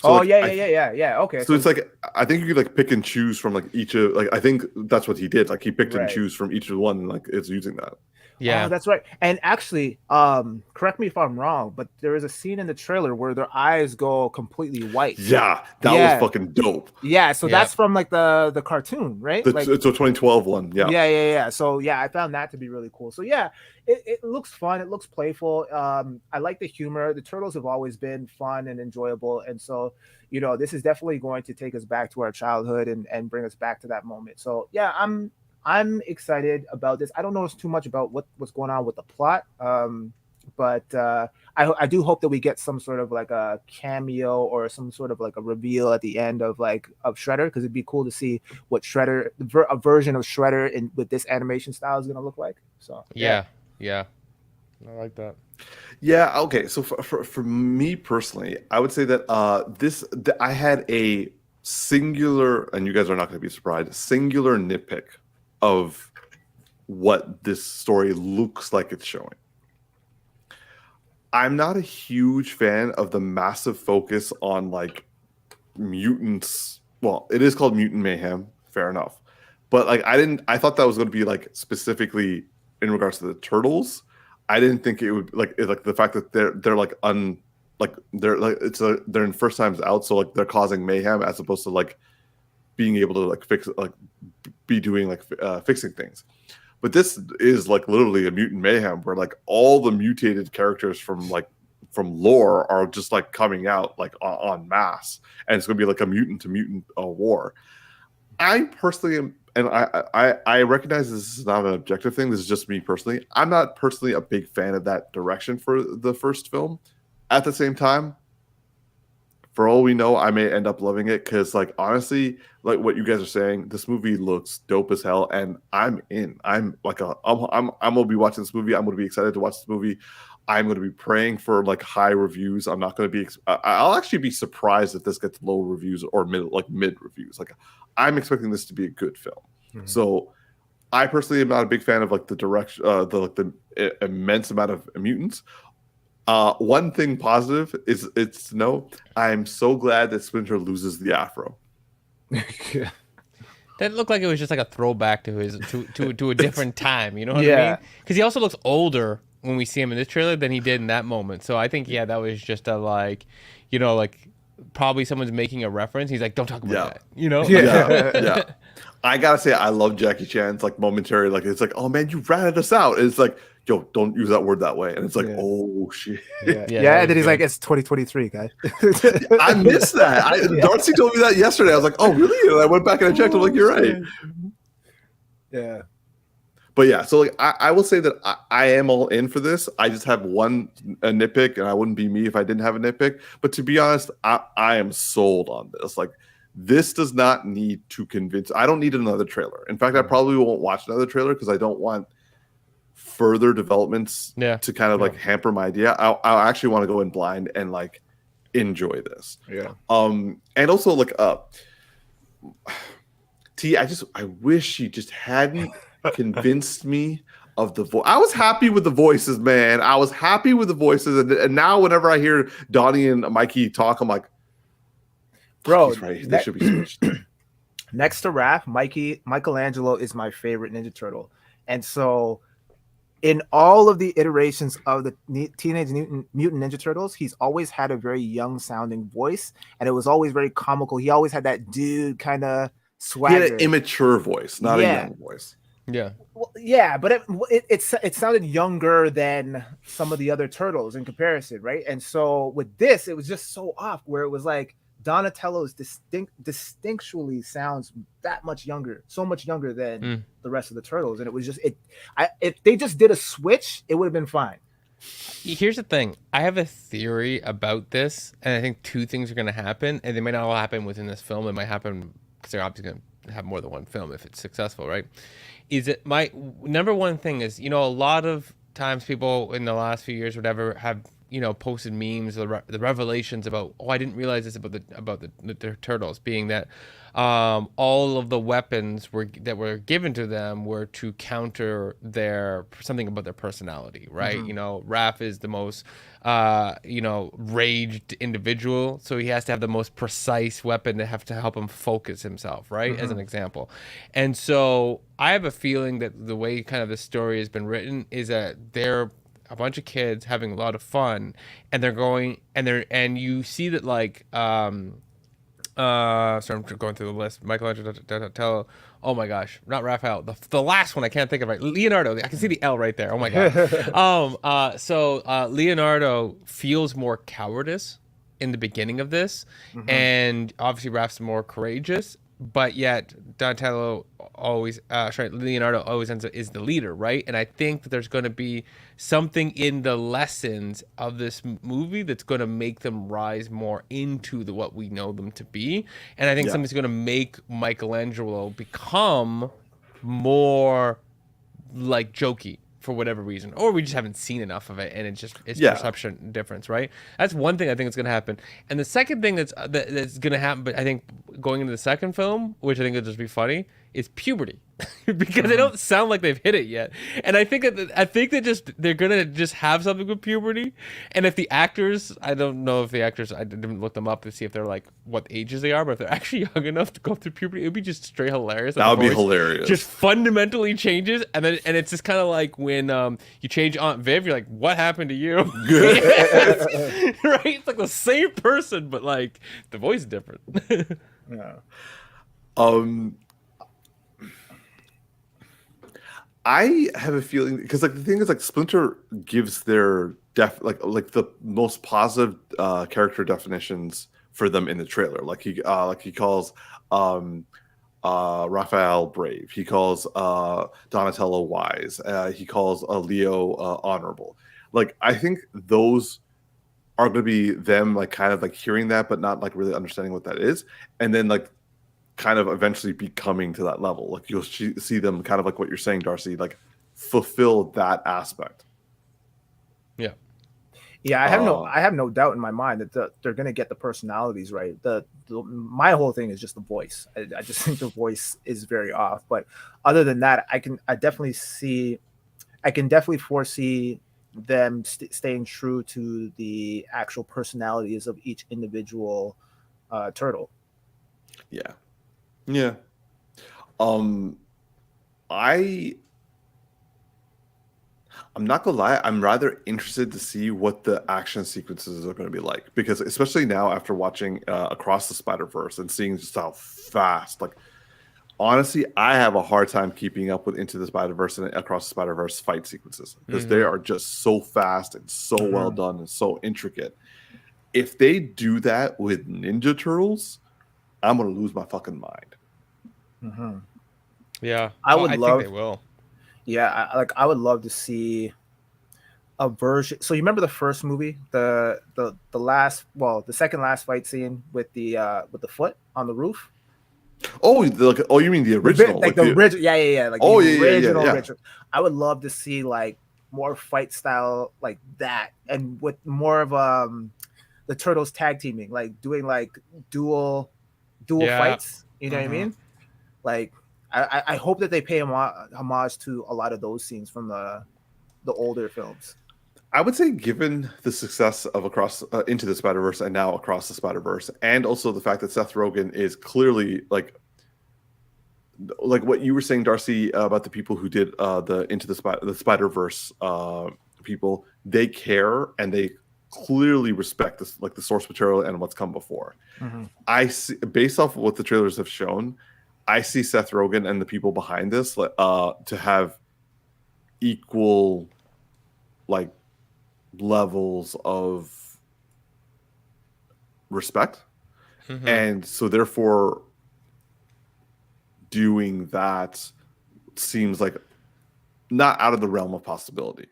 So yeah. Okay. So it's like I think you could like pick and choose from like each of like I think that's what he did. Like he picked and choose from each of the one, and like it's using that. Yeah, that's right. And actually, correct me if I'm wrong, but there is a scene in the trailer where their eyes go completely white. Yeah, that was fucking dope. Yeah, so that's from like the cartoon, right? It's a 2012 one. Yeah. Yeah. So yeah, I found that to be really cool. So yeah, it looks fun. It looks playful. I like the humor. The Turtles have always been fun and enjoyable, and so this is definitely going to take us back to our childhood and bring us back to that moment. So yeah, I'm excited about this. I don't know too much about what's going on with the plot, but I do hope that we get some sort of like a cameo or some sort of like a reveal at the end of Shredder, because it'd be cool to see what Shredder, a version of Shredder with this animation style is going to look like. So yeah, I like that. Yeah. Okay. So for me personally, I would say that I had a singular, and you guys are not going to be surprised, singular nitpick of what this story looks like it's showing. I'm not a huge fan of the massive focus on like mutants. Well, it is called Mutant Mayhem, fair enough. But like I thought that was going to be like specifically in regards to the Turtles. I didn't think it would like the fact that they're in first times out, so like they're causing mayhem as opposed to like being able to like fix like be doing like fixing things. But this is like literally a Mutant Mayhem where like all the mutated characters from lore are just like coming out like en masse, and it's gonna be like a mutant to mutant war. I personally am, and I recognize this is not an objective thing. This is just me personally. I'm not personally a big fan of that direction for the first film. At the same time, For all we know, I may end up loving it because, like, honestly, like what you guys are saying, this movie looks dope as hell, and I'm in. I'm gonna be watching this movie. I'm gonna be excited to watch this movie. I'm gonna be praying for like high reviews. I'm not gonna be. I'll actually be surprised if this gets low reviews or mid reviews. Like, I'm expecting this to be a good film. Mhm. So, I personally am not a big fan of like the direction, the immense amount of mutants. One thing positive is I'm so glad that Splinter loses the afro. That looked like it was just like a throwback to his to a different time. You know what I Yeah. mean? Because he also looks older when we see him in this trailer than he did in that moment. So I think that was just a like, like probably someone's making a reference. He's like, don't talk about that. You know? Yeah. I gotta say, I love Jackie Chan's like momentary, like it's like, oh man, you ratted us out. And it's like, yo, don't use that word that way. And it's like, oh shit. Yeah, and then he's like, it's 2023, guys. I missed that. Darcy told me that yesterday. I was like, oh really? And I went back and I checked. I'm like, you're right. Yeah. But yeah, so like I will say that I am all in for this. I just have a nitpick, and I wouldn't be me if I didn't have a nitpick. But to be honest, I am sold on this. Like, this does not need to convince. I don't need another trailer. In fact, I probably won't watch another trailer because I don't want further developments to kind of like hamper my idea. I'll actually want to go in blind and like enjoy this. Yeah. And also like T, I wish you just hadn't convinced me of the voice. I was happy with the voices, man. I was happy with the voices, and now whenever I hear Donnie and Mikey talk, I'm like, bro, he's right. They should be switched. Next to Raph, Michelangelo is my favorite Ninja Turtle, and so in all of the iterations of the Teenage Mutant Ninja Turtles, he's always had a very young sounding voice, and it was always very comical. He always had that dude kind of swagger. He had an immature voice, not a young voice. Yeah. Well, yeah, but it sounded younger than some of the other turtles in comparison, right? And so with this, it was just so off, where it was like Donatello's distinctually sounds that much younger, so much younger than the rest of the turtles, and it was just if they just did a switch, it would have been fine. Here's the thing. I have a theory about this, and I think two things are going to happen, and they might not all happen within this film. It might happen because they're obviously going to have more than one film if it's successful, right? Is it my number one thing is, a lot of times people in the last few years, whatever, have posted memes, the revelations about, I didn't realize this about the turtles, being that all of the weapons that were given to them were to counter something about their personality, right? Mm-hmm. Raph is the most raged individual, so he has to have the most precise weapon to help him focus himself, right? Mm-hmm. As an example. And so I have a feeling that the way kind of the story has been written is that they're a bunch of kids having a lot of fun, and and you see that like so I'm going through the list. Michelangelo, Donatello. Oh my gosh, not Raphael. The last one I can't think of right. Leonardo. I can see the L right there. Oh my god. So Leonardo feels more cowardice in the beginning of this, and obviously Raph's more courageous. But yet Leonardo always is the leader, right? And I think that there's going to be something in the lessons of this movie that's going to make them rise more into what we know them to be. And I think something's going to make Michelangelo become more like jokey for whatever reason, or we just haven't seen enough of it, and it's perception difference, right? That's one thing I think is going to happen. And the second thing that's going to happen, but I think going into the second film, which I think will just be funny, is puberty, because they don't sound like they've hit it yet. And I think that they're gonna just have something with puberty. And if the actors, I don't know if the actors, I didn't look them up to see if they're like what ages they are, but if they're actually young enough to go through puberty, it would be just straight hilarious. That would be hilarious. Just fundamentally changes, and it's just kind of like when you change Aunt Viv, you're like, what happened to you? Right? It's like the same person, but like the voice is different. Yeah. I have a feeling, because like the thing is, like Splinter gives their like the most positive character definitions for them in the trailer. Like he calls Raphael brave. He calls Donatello wise. He calls Leo honorable. Like I think those are going to be them like kind of like hearing that, but not like really understanding what that is, and then like kind of eventually becoming to that level. Like you'll see them kind of like what you're saying, Darcy, like fulfill that aspect. Yeah. Yeah, I have no doubt in my mind that they're gonna get the personalities right. My whole thing is just the voice. I just think the voice is very off. But other than that, I can definitely foresee them staying true to the actual personalities of each individual turtle. Yeah. Yeah. Um, I I'm not gonna lie, I'm rather interested to see what the action sequences are going to be like, because especially now after watching Across the Spider-Verse and seeing just how fast, like honestly, I have a hard time keeping up with Into the Spider-Verse and Across the Spider-Verse fight sequences because they are just so fast and so well done and so intricate. If they do that with Ninja Turtles, I'm gonna lose my fucking mind. Mm-hmm. Yeah. I think they will. Yeah, I would love to see a version. So you remember the first movie, the second last fight scene with the foot on the roof? Oh, you mean the original? Like the original, yeah, like oh, the original, yeah. original. I would love to see like more fight style like that, and with more of the turtles tag teaming, like doing like dual fights. You know what I mean? Like I hope that they pay homage to a lot of those scenes from the older films. I would say, given the success of Across Into the Spider-Verse and now Across the Spider-Verse, and also the fact that Seth Rogen is clearly like what you were saying, Darcy, about the people who did the Into the Spider-Verse people, they care and they clearly respect this, like the source material and what's come before. I see, based off of what the trailers have shown, I see Seth Rogen and the people behind this to have equal like levels of respect, and so therefore doing that seems like not out of the realm of possibility.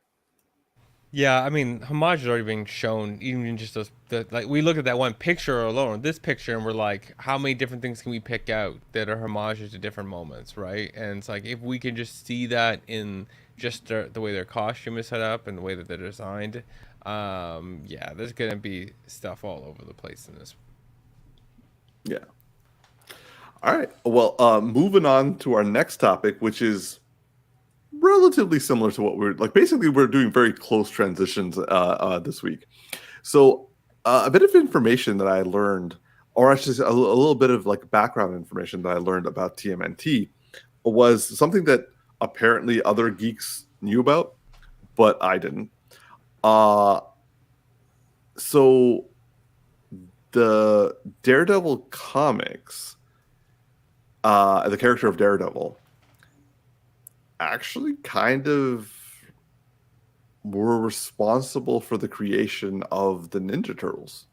Yeah, I mean, homage is already being shown, even just like we look at that one picture alone, this picture, and we're like, how many different things can we pick out that are homages to different moments, right? And it's like if we can just see that in just the way their costume is set up and the way that they're designed, yeah, there's gonna be stuff all over the place in this. Yeah. All right. Well, moving on to our next topic, which is relatively similar to what we're like. Basically, we're doing very close transitions this week. So, a bit of information that I learned, or actually a little bit of like background information that I learned about TMNT, was something that apparently other geeks knew about, but I didn't. So the Daredevil comics, the character of Daredevil, actually kind of were responsible for the creation of the Ninja Turtles.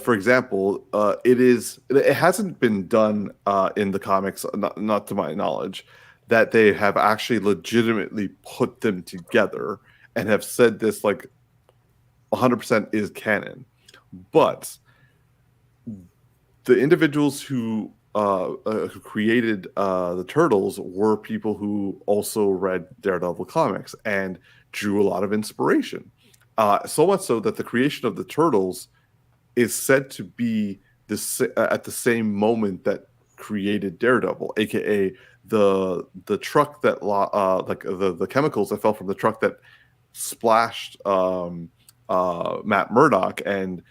For example, it hasn't been done in the comics, not to my knowledge, that they have actually legitimately put them together and have said this like 100% is canon. But the individuals who created the Turtles were people who also read Daredevil comics and drew a lot of inspiration. So much so that the creation of the Turtles is said to be at the same moment that created Daredevil, aka the truck that like the chemicals that fell from the truck that splashed Matt Murdock and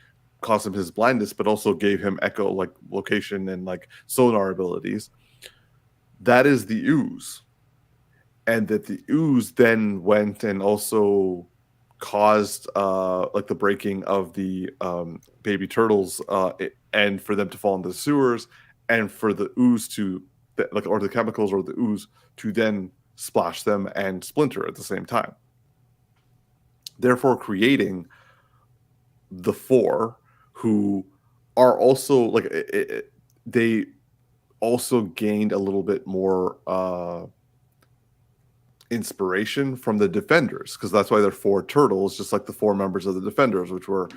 caused him his blindness, but also gave him echo like location and like sonar abilities. That is the ooze, and that the ooze then went and also caused like the breaking of the baby turtles and for them to fall into the sewers, and for the ooze to like, or the chemicals or the ooze to then splash them and splinter at the same time, therefore creating the four, who are also like they also gained a little bit more inspiration from the Defenders, because that's why they're 4 turtles, just like the 4 members of the Defenders, which were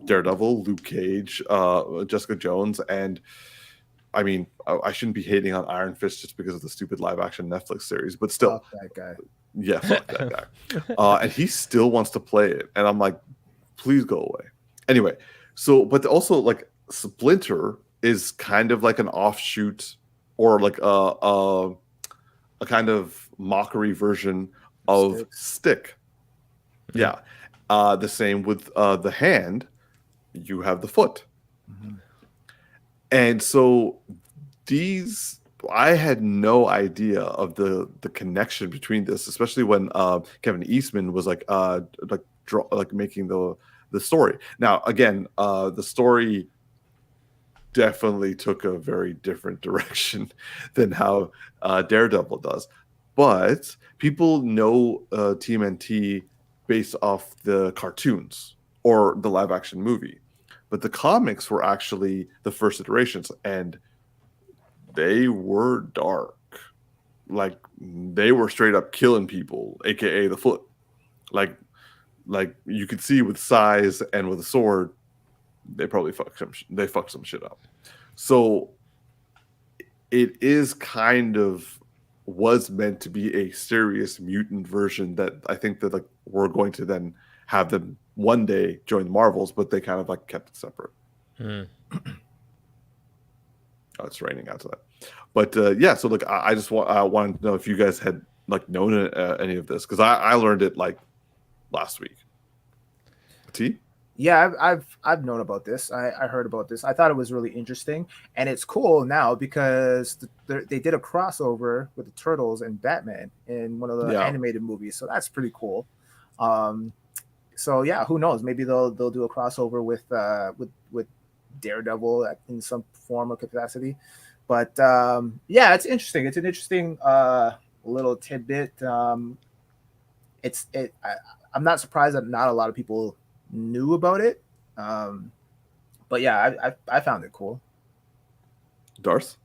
Daredevil, Luke Cage, Jessica Jones, and I mean, I shouldn't be hating on Iron Fist just because of the stupid live action Netflix series, but still, Fuck that guy. yeah, fuck that guy. And he still wants to play it, and I'm like, please go away. Anyway, so but also like Splinter is kind of like an offshoot or like a kind of mockery version of Stick. Yeah. The same with the hand. You have the foot. Mm-hmm. And so I had no idea of the connection between this, especially when Kevin Eastman was like making the story. Now, again, the story definitely took a very different direction than how Daredevil does. But people know TMNT based off the cartoons or the live action movie. But the comics were actually the first iterations, and they were dark. Like, they were straight up killing people, aka the foot. Like you could see with size and with a sword, they probably fucked some shit up. So it is kind of was meant to be a serious mutant version that I think that like we're going to then have them one day join the Marvels, but they kind of like kept it separate. Oh, it's raining outside. But yeah, so like I just wanted to know if you guys had like known any of this, because I learned it like last week. T? Yeah, I've known about this. I heard about this. I thought it was really interesting, and it's cool now because they did a crossover with the Turtles and Batman in one of the animated movies, so that's pretty cool. So yeah, who knows? Maybe they'll do a crossover with Daredevil in some form or capacity. But yeah, it's interesting. It's an interesting little tidbit. I'm not surprised that not a lot of people knew about it, but yeah, I found it cool. Darce?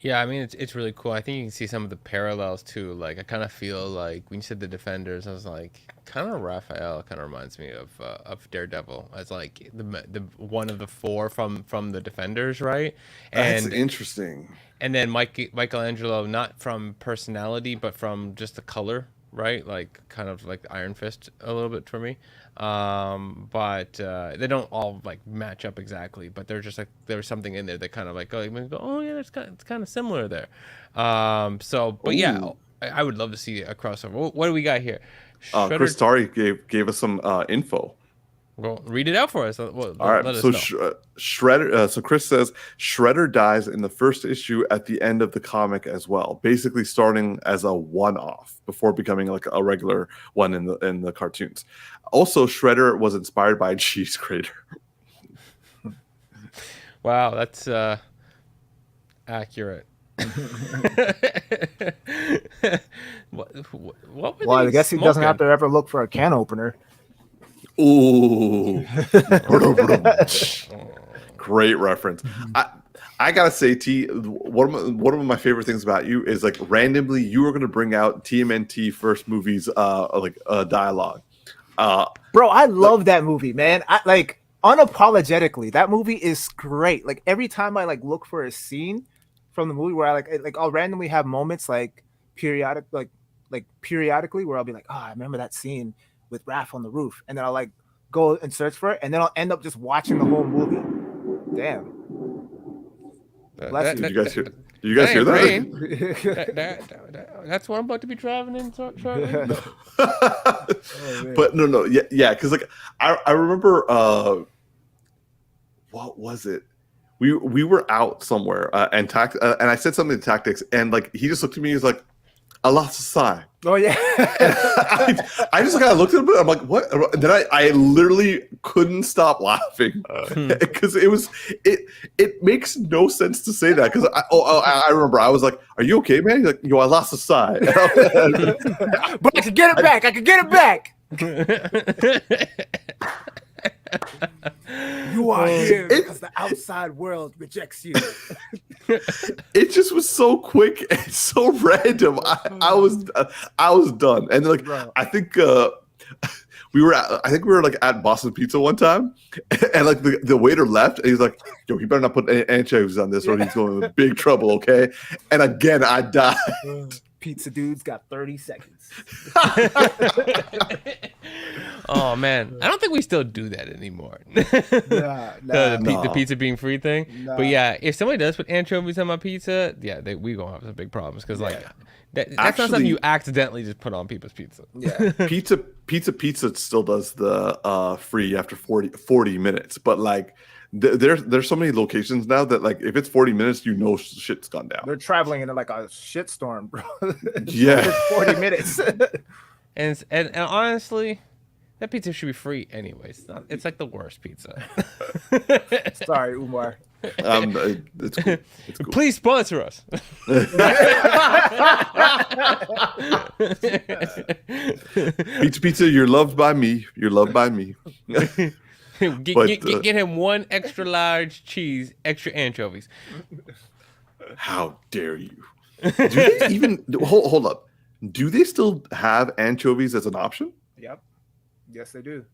Yeah, I mean it's really cool. I think you can see some of the parallels too. Like I kind of feel like when you said the Defenders, I was like, kind of Raphael kind of reminds me of Daredevil as like the one of the 4 from the Defenders, right? That's interesting. And then Michelangelo, not from personality, but from just the color, right? Like kind of like Iron Fist a little bit for me. But they don't all like match up exactly, but they're just like there's something in there that kind of like go, oh yeah, it's kind of similar there. So but yeah, I would love to see a crossover. What do we got here? Chris Tari gave us some info. Well, read it out for us. All right. So Shredder. So Chris says Shredder dies in the first issue at the end of the comic as well, basically starting as a one-off before becoming like a regular one in the cartoons. Also, Shredder was inspired by a cheese grater. Wow, that's accurate. what well, I guess he doesn't have to ever look for a can opener. Ooh. Great reference. I gotta say, T, one of my favorite things about you is like randomly you are gonna bring out TMNT first movies dialogue. Bro, I love that movie, man. I like unapologetically, that movie is great. Like every time I like look for a scene from the movie where I like I'll randomly have moments like periodically where I'll be like, oh, I remember that scene with Raph on the roof, and then I'll like go and search for it, and then I'll end up just watching the whole movie. Damn. Did you guys hear that? That's what I'm about to be driving in shortly. But no, yeah, because like I remember, what was it? We were out somewhere and I said something to Tactix, and like he just looked at me, he's like, I lost a sigh. Oh yeah. I just kind of looked at him. I'm like, what? And then I literally couldn't stop laughing because it makes no sense to say that. Because I remember I was like, "Are you okay, man?" He's like, "Yo, I lost a sigh." But I could get it back. I could get it back. You are here It- because the outside world rejects you. It just was so quick and so random. I was done. And like Bro. I think we were like at Boston Pizza one time, and like the waiter left, and he's like, "Yo, he better not put any anchovies on this, or he's going to big trouble." Okay, and again I died. Pizza dude's got 30 seconds. Oh man, I don't think we still do that anymore. The pizza being free thing. Nah. But yeah, if somebody does put anchovies on my pizza, yeah, we gonna have some big problems because like that's not something you accidentally just put on people's pizza. Yeah. Pizza still does the free after 40 minutes, but like there's so many locations now that like if it's 40 minutes, you know shit's gone down. They're traveling in like a shitstorm, bro. Yeah. It's 40 minutes. And honestly, that pizza should be free anyways. It's like the worst pizza. Sorry, Umar. It's cool. It's cool. Please sponsor us. Pizza, you're loved by me. You're loved by me. Get him one extra large cheese, extra anchovies. How dare you? Do they even hold up? Do they still have anchovies as an option? Yep. Yes, they do.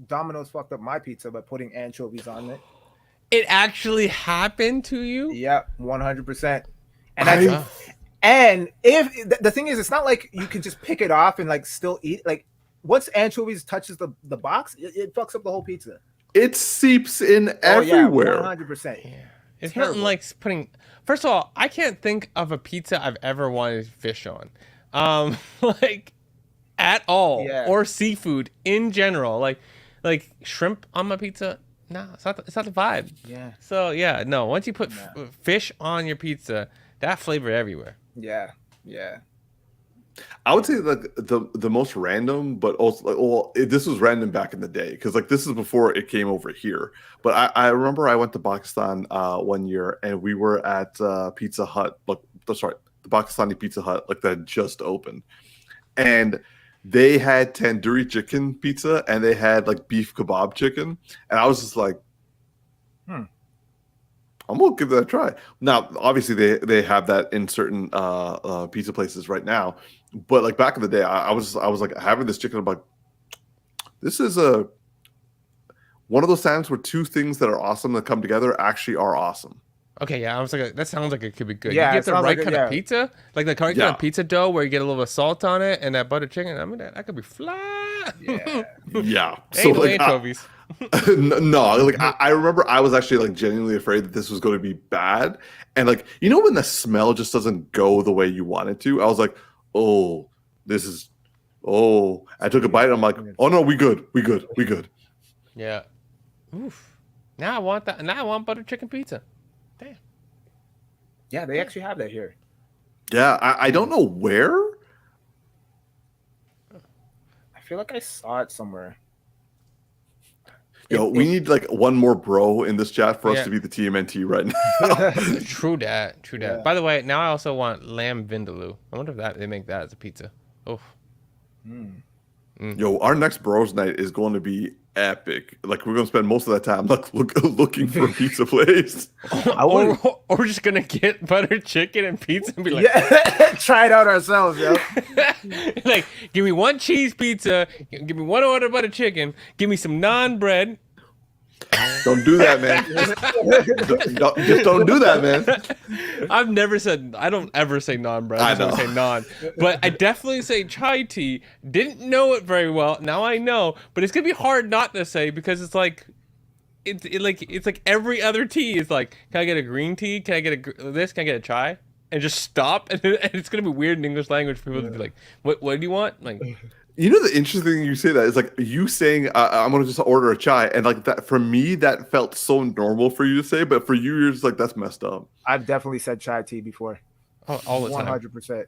Domino's fucked up my pizza by putting anchovies on it. It actually happened to you? Yep, 100%. And if the thing is, it's not like you can just pick it off and like still eat. Like once anchovies touches the box, it fucks up the whole pizza. It seeps in everywhere. 100%. Yeah. It's nothing like putting. First of all, I can't think of a pizza I've ever wanted fish on, like at all, or seafood in general. Like shrimp on my pizza. No, it's not the vibe. Yeah. So yeah, no. Once you put fish on your pizza, that flavor everywhere. Yeah. Yeah. I would say like the most random, but also like, this was random back in the day because like this is before it came over here. But I remember I went to Pakistan one year and we were at Pizza Hut, the Pakistani Pizza Hut, like that had just opened, and they had tandoori chicken pizza and they had like beef kebab chicken, and I was just like, I'm gonna give that a try. Now, obviously, they have that in certain pizza places right now, but like back in the day, I was like having this chicken. I'm like, this is one of those times where two things that are awesome that come together actually are awesome. Okay, yeah, I was like, that sounds like it could be good. Yeah, you get the right like kind of pizza, like the correct kind of pizza dough where you get a little bit of salt on it and that butter chicken. I mean, that could be flat. Yeah. Yeah. So like anchovies. No, like I remember I was actually like genuinely afraid that this was going to be bad, and like when the smell just doesn't go the way you want it to, I was like, oh, I took a bite and I'm like, oh no, we good. Yeah. Oof. Now I want that. Now I want butter chicken pizza. Damn. Yeah, they actually have that here. Yeah, I don't know where. I feel like I saw it somewhere. Yo, we need like one more bro in this chat for us to be the TMNT right now. True that. Yeah. By the way, now I also want lamb vindaloo. I wonder if they make that as a pizza. Oh. Yo, our next bros night is going to be epic. Like we're gonna spend most of that time looking for a pizza place. Or we're just gonna get butter chicken and pizza and be like, try it out ourselves, yo. Like, give me one cheese pizza, give me one order butter chicken, give me some naan bread. Don't do that, man. Just don't do that, man. I don't ever say naan bread. I don't say naan. But I definitely say chai tea. Didn't know it very well. Now I know. But it's going to be hard not to say because it's like, it's like every other tea is like, can I get a green tea? Can I get this? Can I get a chai? And just stop. And it's going to be weird in English language for people to be like, what do you want? Like, you know, the interesting thing you say that is like you saying I'm gonna just order a chai, and like that for me that felt so normal for you to say, but for you you're just like that's messed up. I've definitely said chai tea before. All the time. 100%.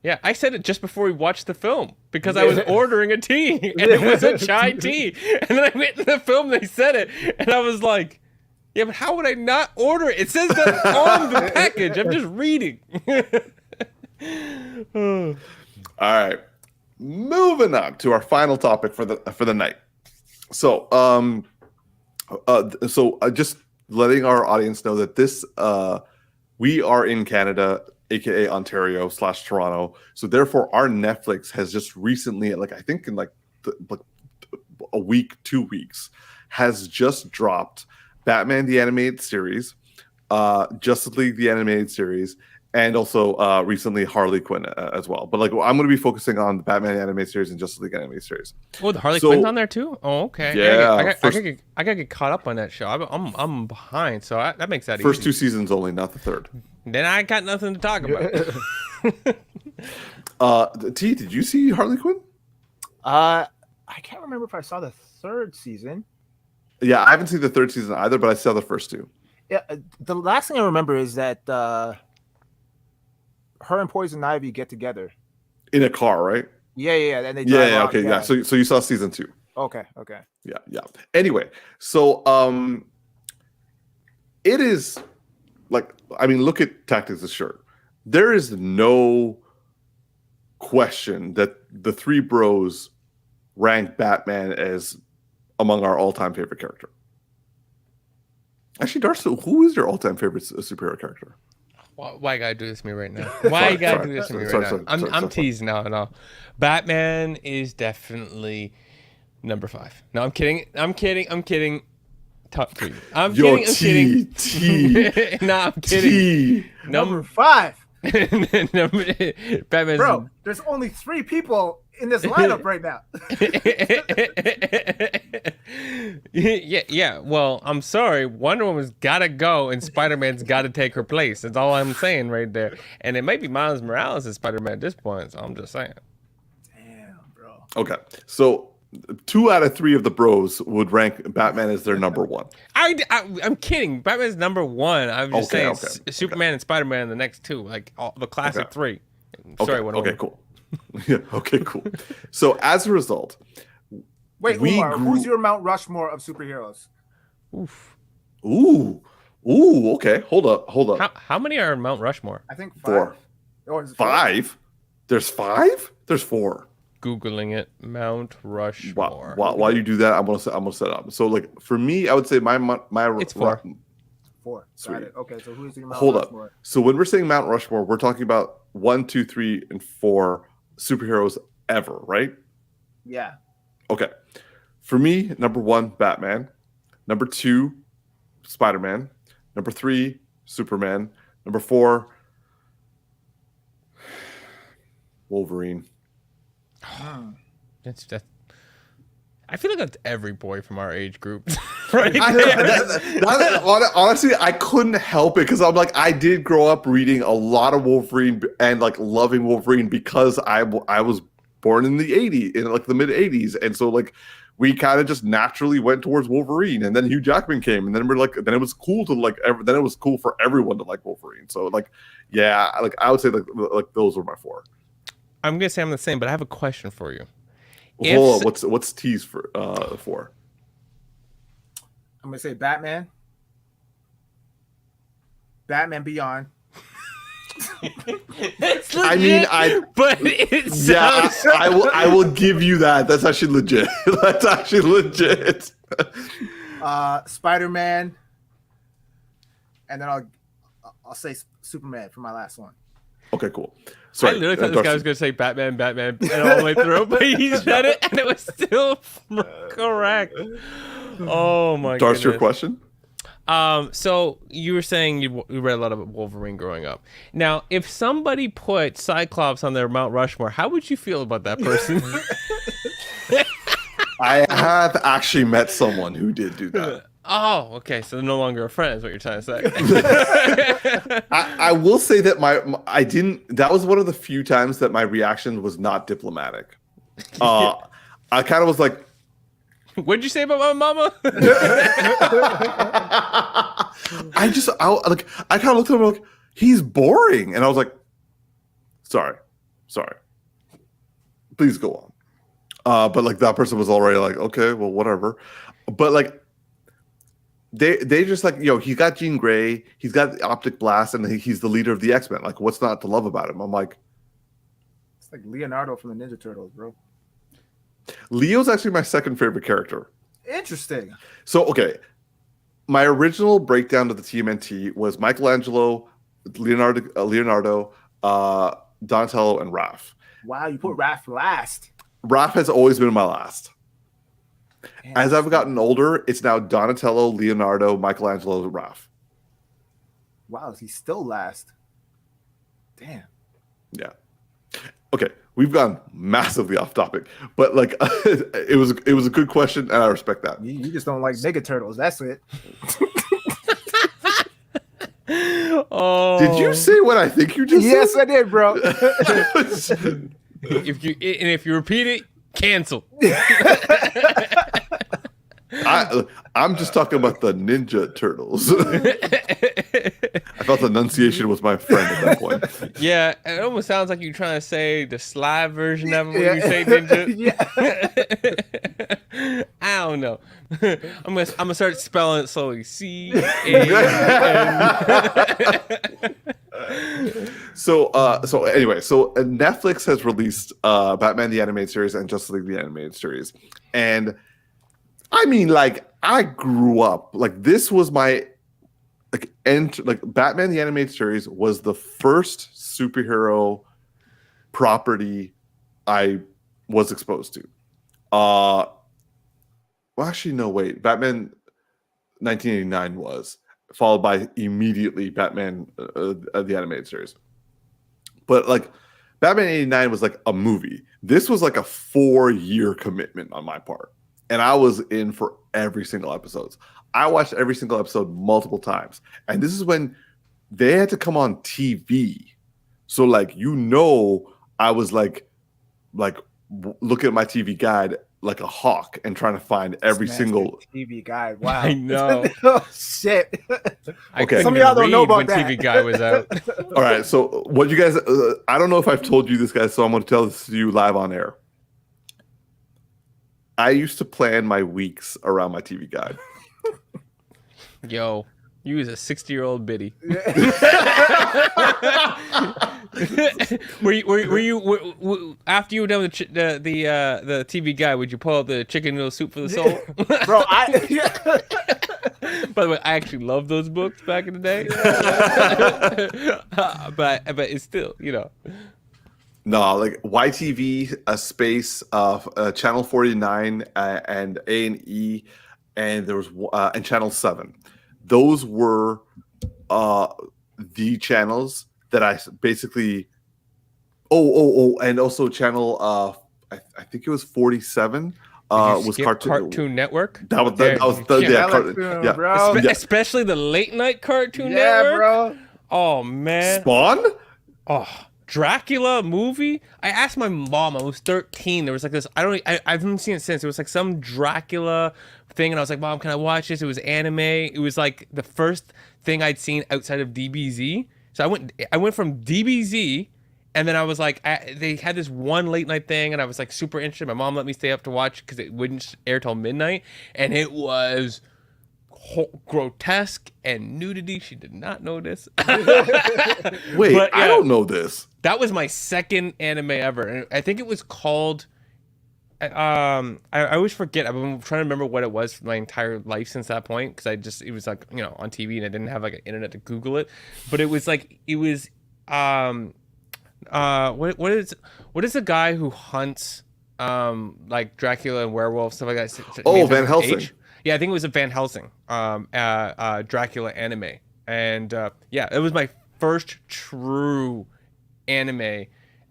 Yeah, I said it just before we watched the film because I was ordering a tea and it was a chai tea, and then I went to the film and they said it, and I was like, yeah, but how would I not order it? It says that on the package. I'm just reading. All right. Moving on to our final topic for the night. So, Just letting our audience know that this we are in Canada, aka Ontario / Toronto. So therefore, our Netflix has just recently, like I think in like a week, 2 weeks, has just dropped Batman the Animated Series, Justice League the Animated Series, and also recently Harley Quinn as well. But like I'm going to be focusing on the Batman Animated Series and Justice League Animated Series. Oh, the Harley Quinn's on there too. Oh, okay. Yeah, I gotta get caught up on that show. I'm behind, so that makes that first easy. 2 seasons only, not the third. Then I got nothing to talk about. T, did you see Harley Quinn? I can't remember if I saw the 3rd season. Yeah, I haven't seen the 3rd season either, but I saw the first 2. Yeah, the last thing I remember is that her and Poison Ivy get together In a car, right? Yeah, and they drive around, okay, yeah. So you saw season 2. Okay. Yeah. Anyway, so it is like, I mean, look at Tactix' shirt. There is no question that the 3 bros rank Batman as among our all-time favorite character. Actually, Darcy, who is your all-time favorite superhero character? Why you gotta do this to me right now? Why you gotta do this to me right now? I'm teasing now and all. Batman is definitely number 5. No, I'm kidding. Top 3. I'm kidding. No, I'm kidding. Number 5. Batman's... Bro, there's only 3 people in this lineup right now. yeah. Well, I'm sorry. Wonder Woman's gotta go, and Spider-Man's gotta take her place. That's all I'm saying right there. And it might be Miles Morales as Spider-Man at this point. So I'm just saying. Damn, bro. Okay, so 2 out of 3 of the bros would rank Batman as their number 1. I'm kidding. Batman's number 1. I'm just saying Superman and Spider-Man the next 2, like the classic 3. Sorry, okay, cool. Yeah, okay, cool. So as a result, wait, Umar, who's your Mount Rushmore of superheroes? Ooh, okay. Hold up. How many are in Mount Rushmore? I think 5. 4. Or is it 5? There's 5? There's 4. Googling it. Mount Rushmore. While you do that, I'm gonna set up. So like for me, I would say my it's 4. 4. Sweet. Got it. Okay, so who's your Mount Hold Rushmore? up. So when we're saying Mount Rushmore, we're talking about 1, 2, 3, and 4 superheroes ever, right? Yeah. Okay. For me, number 1, Batman. Number 2, Spider-Man. Number 3, Superman. Number 4, Wolverine. That's I feel like that's every boy from our age group, right? Honestly, I couldn't help it because I'm like, I did grow up reading a lot of Wolverine and like loving Wolverine because I was born in the 80s, in like the mid 80s, and so like we kind of just naturally went towards Wolverine, and then Hugh Jackman came, and then we're like, then it was cool to like, then it was cool for everyone to like Wolverine. So like, yeah, like I would say like those were my 4. I'm gonna say I'm the same, but I have a question for you. Hold on, what's T's for? I'm gonna say Batman Beyond. I mean, but it sounds... I will give you that. That's actually legit. That's actually legit. Spider-Man, and then I'll say Superman for my last one. Okay, cool. Sorry, I literally thought this guy was going to say Batman, and all the way through, but he said it, and it was still correct. Oh, my Darcy, goodness. your question? So you were saying you read a lot of Wolverine growing up. Now, if somebody put Cyclops on their Mount Rushmore, how would you feel about that person? I have actually met someone who did do that. Oh, okay. So they're no longer a friend is what you're trying to say. I will say that I didn't. That was one of the few times that my reaction was not diplomatic. I kind of was like, "What'd you say about my mama?" I kind of looked at him like, he's boring, and I was like, sorry, please go on. But like that person was already like, okay, well, whatever. But like. They just like, he's got Jean Grey, he's got the Optic Blast, and he's the leader of the X-Men. Like, what's not to love about him? I'm like, it's like Leonardo from the Ninja Turtles, bro. Leo's actually my second favorite character. Interesting. So, okay, my original breakdown of the TMNT was Michelangelo, Leonardo, Donatello, and Raph. Wow, you put Raph last. Raph has always been my last. Damn, As I've gotten older, it's now Donatello, Leonardo, Michelangelo, and Raph. wow, he's still last. Damn. Yeah. Okay, we've gone massively off topic, but like it was a good question, and I respect that. You just don't like Mega Turtles. That's it. Oh, Did you say what I think you just Yes, said? I did, bro. if you repeat it, cancel. I'm just talking about the Ninja Turtles. I felt enunciation was my friend at that point. Yeah, it almost sounds like you're trying to say the sly version of it when you say ninja. Yeah. I don't know. I'm gonna start spelling it slowly. C-A-N. So anyway, Netflix has released Batman the Animated Series and Justice League the Animated Series, and I mean, like, I grew up like this was my Batman the Animated Series was the first superhero property I was exposed to. Well, actually, no, wait. Batman 1989 was followed by immediately Batman the Animated Series. But like Batman 89 was like a movie. This was like a 4-year commitment on my part. And I was in for every single episode. I watched every single episode multiple times. And this is when they had to come on TV. So like, I was like looking at my TV guide like a hawk and trying to find every single TV guide. Wow. I know. Oh shit. Okay. Some of y'all don't know about when that. TV Guide was out. All right. So what you guys, I don't know if I've told you this, guys, so I'm going to tell this to you live on air. I used to plan my weeks around my TV guide. Yo, you was a 60-year-old biddy. were you after you were done with the TV guide? Would you pull out the chicken noodle soup for the soul? Bro, By the way, I actually loved those books back in the day. but it's still, No, like YTV, a space of Channel 49 and A&E, and there was and Channel 7. Those were the channels that I basically. And also Channel. I think it was 47. Was Cartoon Network. That was bro. Especially the late night Cartoon Network. Bro. Oh man. Spawn. Oh. Dracula movie. I asked my mom. I was 13. There was like this. I haven't seen it since. It was like some Dracula thing, and I was like, "Mom, can I watch this?" It was anime. It was like the first thing I'd seen outside of DBZ. So I went from DBZ, and then I was like, they had this one late night thing, and I was like super interested. My mom let me stay up to watch because it wouldn't air till midnight, and it was grotesque and nudity. She did not know this. Wait, yeah, I don't know this. That was my second anime ever, and I think it was called. I always forget. I've been trying to remember what it was for my entire life since that point because it was like on TV and I didn't have like an internet to Google it, but it was what is the guy who hunts like Dracula and werewolves stuff like that? Oh, Van Helsing. Yeah, I think it was a Van Helsing Dracula anime, and it was my first true anime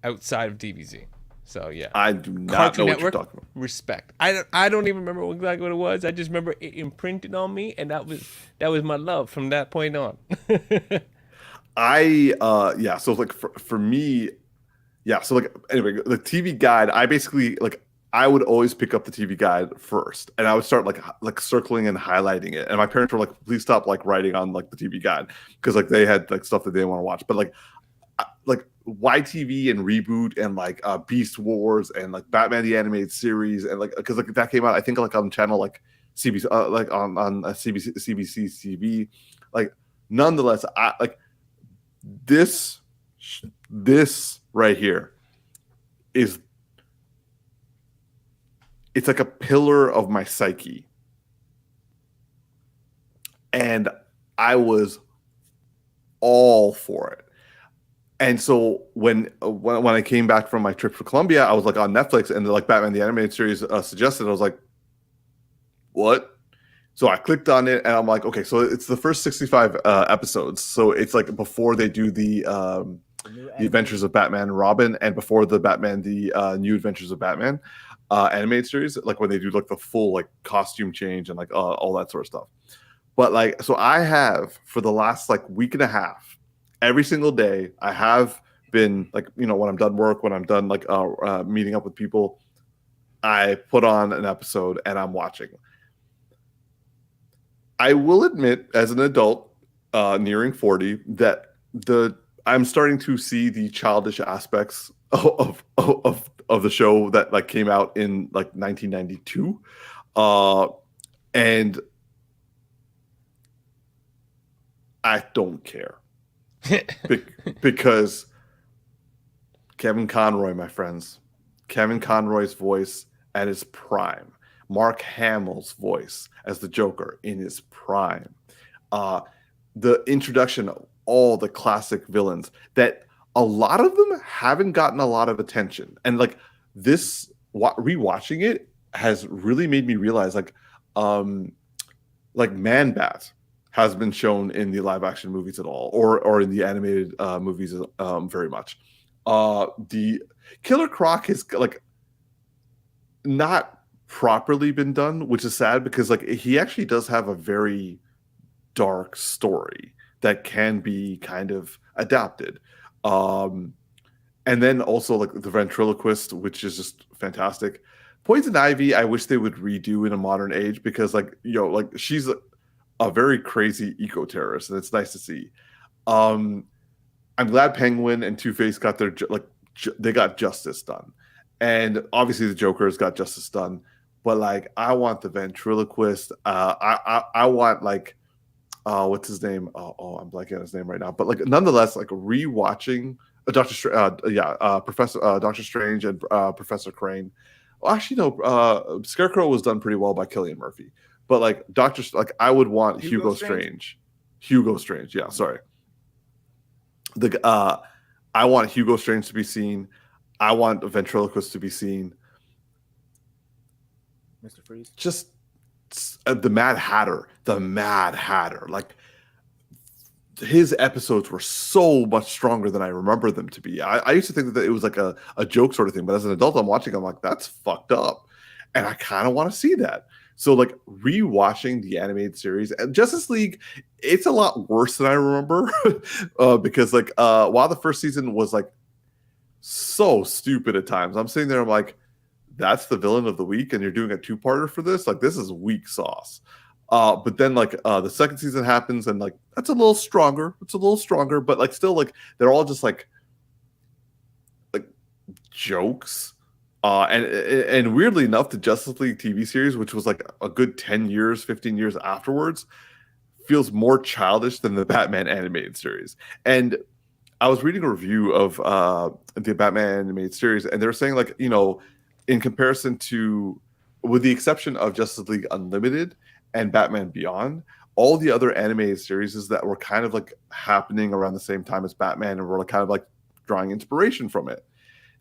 outside of DBZ. So yeah, I do not Cartoon know Network, what you're talking about. Respect. I don't even remember exactly what it was. I just remember it imprinted on me, and that was my love from that point on. So like for me, so like anyway, the TV guide, I basically I would always pick up the TV guide first, and I would start like circling and highlighting it. And my parents were like, "Please stop writing on the TV guide," because they had stuff that they didn't want to watch. But like YTV and Reboot and Beast Wars and Batman the Animated Series and because that came out I think on channel CBC on CBC TV. Nonetheless, I this right here is. It's like a pillar of my psyche. and I was all for it. And so when I came back from my trip for Colombia, I was like on Netflix, and like Batman the Animated Series suggested. I was like, what? So I clicked on it, and I'm like, okay, so it's the first 65 episodes. So it's like before they do the Adventures of Batman and Robin, and before the New Adventures of Batman animated series, like when they do like the full like costume change and like all that sort of stuff. But like, so I have for the last like week and a half, every single day, I have been like, you know, when I'm done work, when I'm done like meeting up with people, I put on an episode and I'm watching. I will admit, as an adult, nearing 40, that I'm starting to see the childish aspects of the show that like came out in like 1992, and I don't care because Kevin Conroy, my friends, Kevin Conroy's voice at his prime. Mark Hamill's voice as the Joker in his prime. The introduction of all the classic villains that a lot of them haven't gotten a lot of attention. And like this, rewatching it has really made me realize like Man-Bat has been shown in the live action movies at all, or in the animated movies very much. The Killer Croc is like not properly been done, which is sad because like he actually does have a very dark story that can be kind of adapted. And then also like the ventriloquist, which is just fantastic. Poison Ivy, I wish they would redo in a modern age because like, you know, like she's a very crazy eco-terrorist, and it's nice to see. I'm glad Penguin and Two-Face got their they got justice done, and obviously the Joker's got justice done. But like, I want the ventriloquist. I want like, what's his name? Oh, I'm blanking on his name right now. But like, nonetheless, like rewatching Professor Doctor Strange and Professor Crane. Well, actually, no. Scarecrow was done pretty well by Cillian Murphy. But like I would want Hugo Strange. Hugo Strange, yeah. Sorry. I want Hugo Strange to be seen. I want the ventriloquist to be seen. Mr. Freeze. Just the Mad Hatter. Like his episodes were so much stronger than I remember them to be. I used to think that it was like a joke sort of thing, but as an adult, I'm watching, I'm like, that's fucked up. And I kind of want to see that. So like rewatching the animated series and Justice League, it's a lot worse than I remember because like while the first season was like so stupid at times, I'm sitting there, I'm like, that's the villain of the week, and you're doing a two-parter for this? Like, this is weak sauce. But then like the second season happens, and like that's a little stronger. It's a little stronger, but like still like they're all just like jokes. And weirdly enough, the Justice League TV series, which was like a good 10 years, 15 years afterwards, feels more childish than the Batman animated series. And I was reading a review of the Batman animated series, and they were saying like, you know, in comparison to, with the exception of Justice League Unlimited and Batman Beyond, all the other animated series that were kind of like happening around the same time as Batman and were kind of like drawing inspiration from it,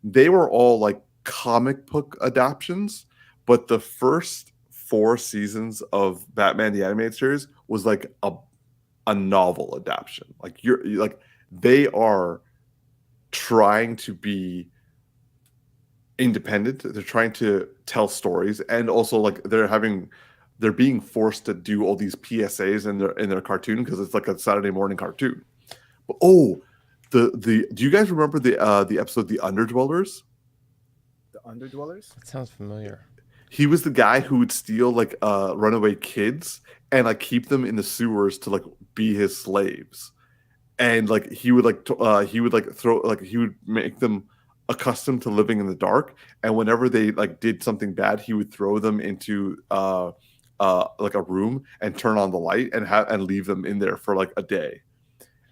they were all like comic book adaptations, but the first 4 seasons of Batman the Animated Series was like a novel adaptation. Like you're like, they are trying to be independent. They're trying to tell stories, and also like they're being forced to do all these PSAs in their cartoon because it's like a Saturday morning cartoon. But, do you guys remember the episode The Underdwellers? The Underdwellers? That sounds familiar. He was the guy who would steal like runaway kids and like keep them in the sewers to like be his slaves, and like he would make them accustomed to living in the dark, and whenever they like did something bad, he would throw them into like a room and turn on the light and leave them in there for like a day.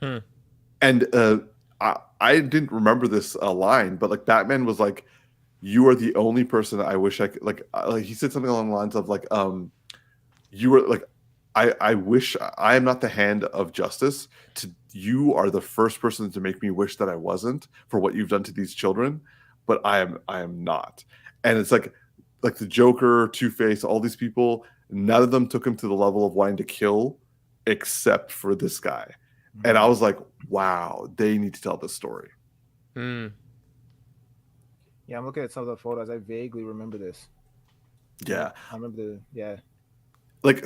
And I didn't remember this line, but like Batman was like, you are the only person I wish I could like he said something along the lines of like you were like I wish I am not the hand of justice. You are the first person to make me wish that I wasn't for what you've done to these children, but I am not. And it's like the Joker, Two-Face, all these people, none of them took him to the level of wanting to kill, except for this guy. And I was like, wow, they need to tell this story. Hmm. Yeah, I'm looking at some of the photos. I vaguely remember this. Yeah. I remember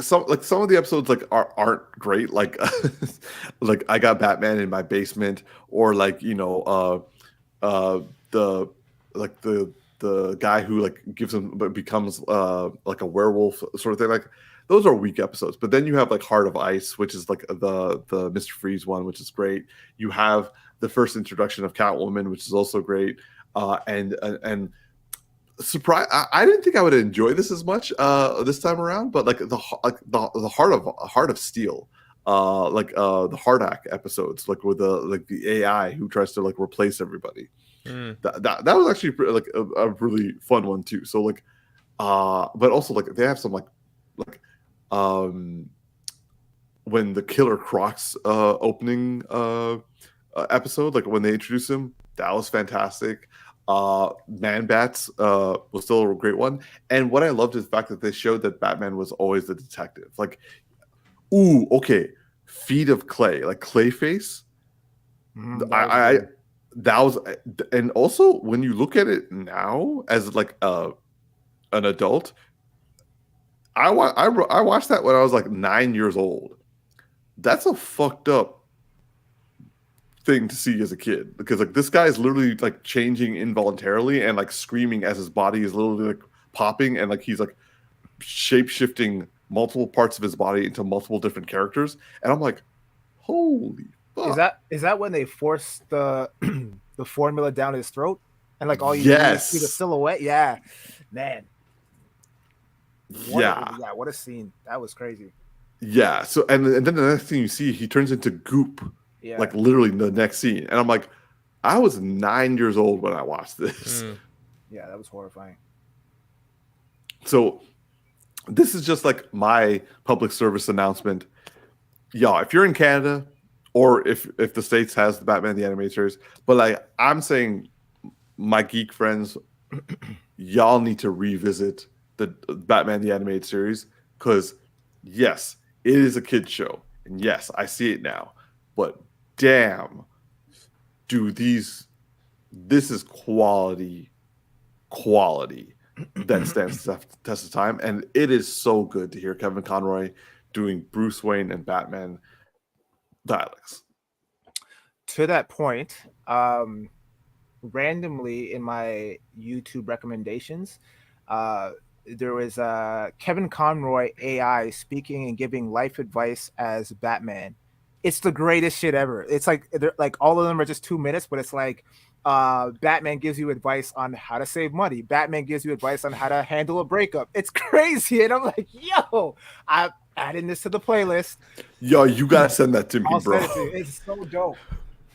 Some of the episodes aren't great. Like like I got Batman in my basement, or the the guy who gives him but becomes like a werewolf sort of thing. Like those are weak episodes. But then you have like Heart of Ice, which is like the Mr. Freeze one, which is great. You have the first introduction of Catwoman, which is also great. And surprise, I didn't think I would enjoy this as much this time around, but the Heart of Steel, the Hardak episodes, like with the AI who tries to like replace everybody. That was actually a really fun one too. So but also like they have some when the Killer Crocs opening episode, like when they introduce him, that was fantastic. Man Bats was still a great one. And what I loved is the fact that they showed that Batman was always the detective. Like, ooh, okay, Feet of Clay, like Clayface. That was, and also when you look at it now as like an adult, I watched that when I was like 9 years old. That's a fucked up thing to see as a kid, because like this guy is literally like changing involuntarily and like screaming as his body is literally like popping, and like he's like shape shifting multiple parts of his body into multiple different characters. And I'm like, holy fuck. Is that when they force the the formula down his throat and like all you Yes. see the silhouette? Yeah, man. Yeah. What a scene. That was crazy. Yeah. So and then the next thing you see, he turns into goop. Yeah. Like literally the next scene. And I'm like, I was 9 years old when I watched this. Yeah, that was horrifying. So this is just like my public service announcement. Yeah, if you're in Canada, or if the States has the Batman the Animated Series, but like I'm saying, my geek friends, y'all need to revisit the Batman the Animated Series, because yes, it is a kid's show, and yes, I see it now, but damn, this is quality that stands the test of time. And it is so good to hear Kevin Conroy doing Bruce Wayne and Batman dialects. To that point, randomly in my YouTube recommendations, there was Kevin Conroy AI speaking and giving life advice as Batman. It's the greatest shit ever. It's like all of them are just 2 minutes, but it's like Batman gives you advice on how to save money. Batman gives you advice on how to handle a breakup. It's crazy. And I'm like, yo, I'm adding this to the playlist. Yo, you gotta send that to me, bro. Send it to you. It's so dope.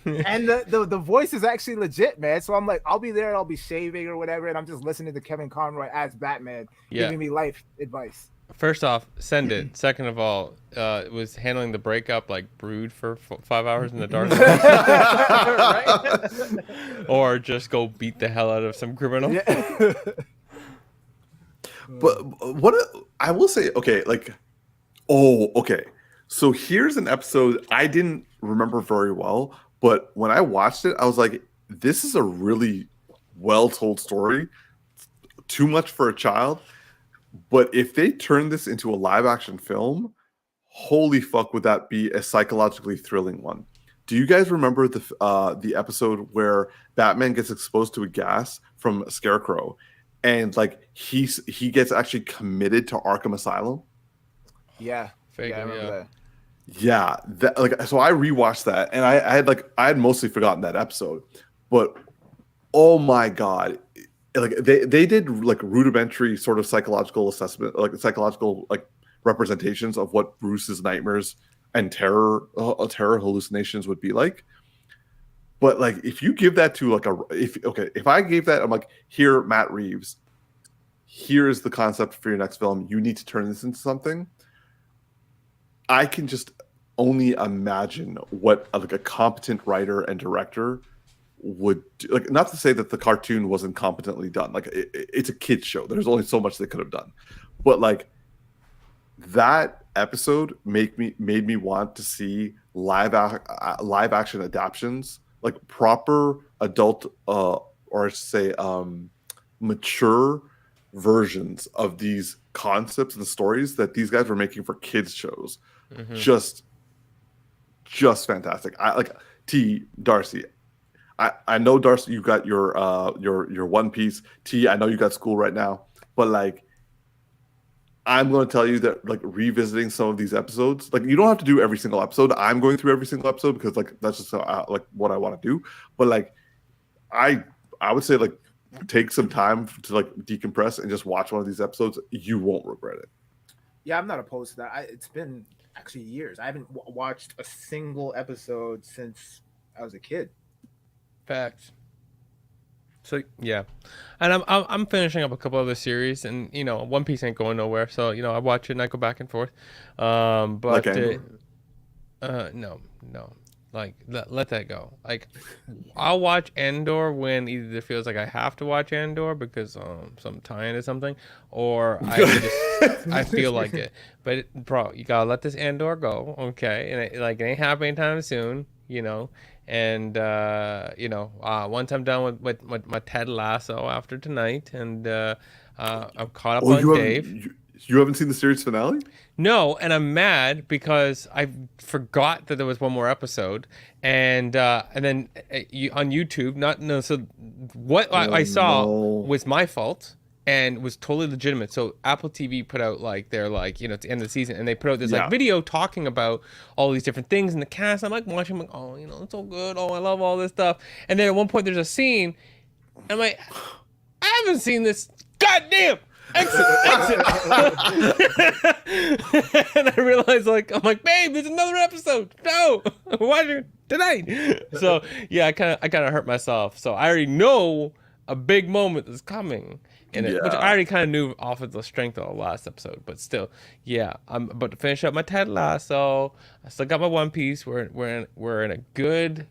And the voice is actually legit, man. So I'm like, I'll be there and I'll be shaving or whatever, and I'm just listening to Kevin Conroy as Batman giving me life advice. First off, send it. Second of all, it was handling the breakup like Brood for 5 hours in the dark. Or just go beat the hell out of some criminal. Yeah. But what I will say, okay, okay. So here's an episode I didn't remember very well, but when I watched it, I was like, this is a really well told story. Too much for a child. But if they turn this into a live action film, holy fuck, would that be a psychologically thrilling one? Do you guys remember the episode where Batman gets exposed to a gas from Scarecrow, and like he gets actually committed to Arkham Asylum? Yeah, I remember that. Yeah, so I rewatched that, and I had mostly forgotten that episode, but oh my god. Like they did like rudimentary sort of psychological assessment, like psychological like representations of what Bruce's nightmares and terror hallucinations would be like. But like if you give that to if I gave that, I'm like, here, Matt Reeves, here is the concept for your next film. You need to turn this into something. I can just only imagine what like a competent writer and director would do. Like, not to say that the cartoon wasn't competently done. Like, it's a kids show. There's only so much they could have done, but like that episode made me want to see live action adaptations, like proper adult or I should say mature versions of these concepts and stories that these guys were making for kids shows. Mm-hmm. Just fantastic. I like Darcy. I know, Darcy, you got your One Piece. I know you got school right now, but like I'm going to tell you that like revisiting some of these episodes, like you don't have to do every single episode. I'm going through every single episode because like that's just like what I want to do. But like I would say like take some time to like decompress and just watch one of these episodes. You won't regret it. Yeah, I'm not opposed to that. It's been actually years. I haven't watched a single episode since I was a kid. Facts. So yeah, and I'm finishing up a couple other series, and you know, One Piece ain't going nowhere. So you know, I watch it and I go back and forth. But Like Andor? no, like let that go. Like I'll watch Andor when either it feels like I have to watch Andor because some tie into something, or I feel like it. But bro, you gotta let this Andor go, okay? And it ain't happening anytime soon, you know. And you know, once I'm done with my Ted Lasso after tonight, and I'm caught up on Dave. You haven't seen the series finale? No, and I'm mad because I forgot that there was one more episode, and then on YouTube, so what I saw was my fault and was totally legitimate. So Apple TV put out like they're like, you know, it's the end of the season, and they put out this like video talking about all these different things in the cast. I'm like watching, I'm like, oh, you know, it's so good. Oh, I love all this stuff. And then at one point there's a scene, I'm like, I haven't seen this. Goddamn. Exit. And I realized, like, I'm like, babe, there's another episode. No, watch it tonight. So yeah, I kind of hurt myself. So I already know a big moment is coming in it, which I already kind of knew off of the strength of the last episode. But still, yeah, I'm about to finish up my Ted Lasso. I still got my One Piece. We're in a good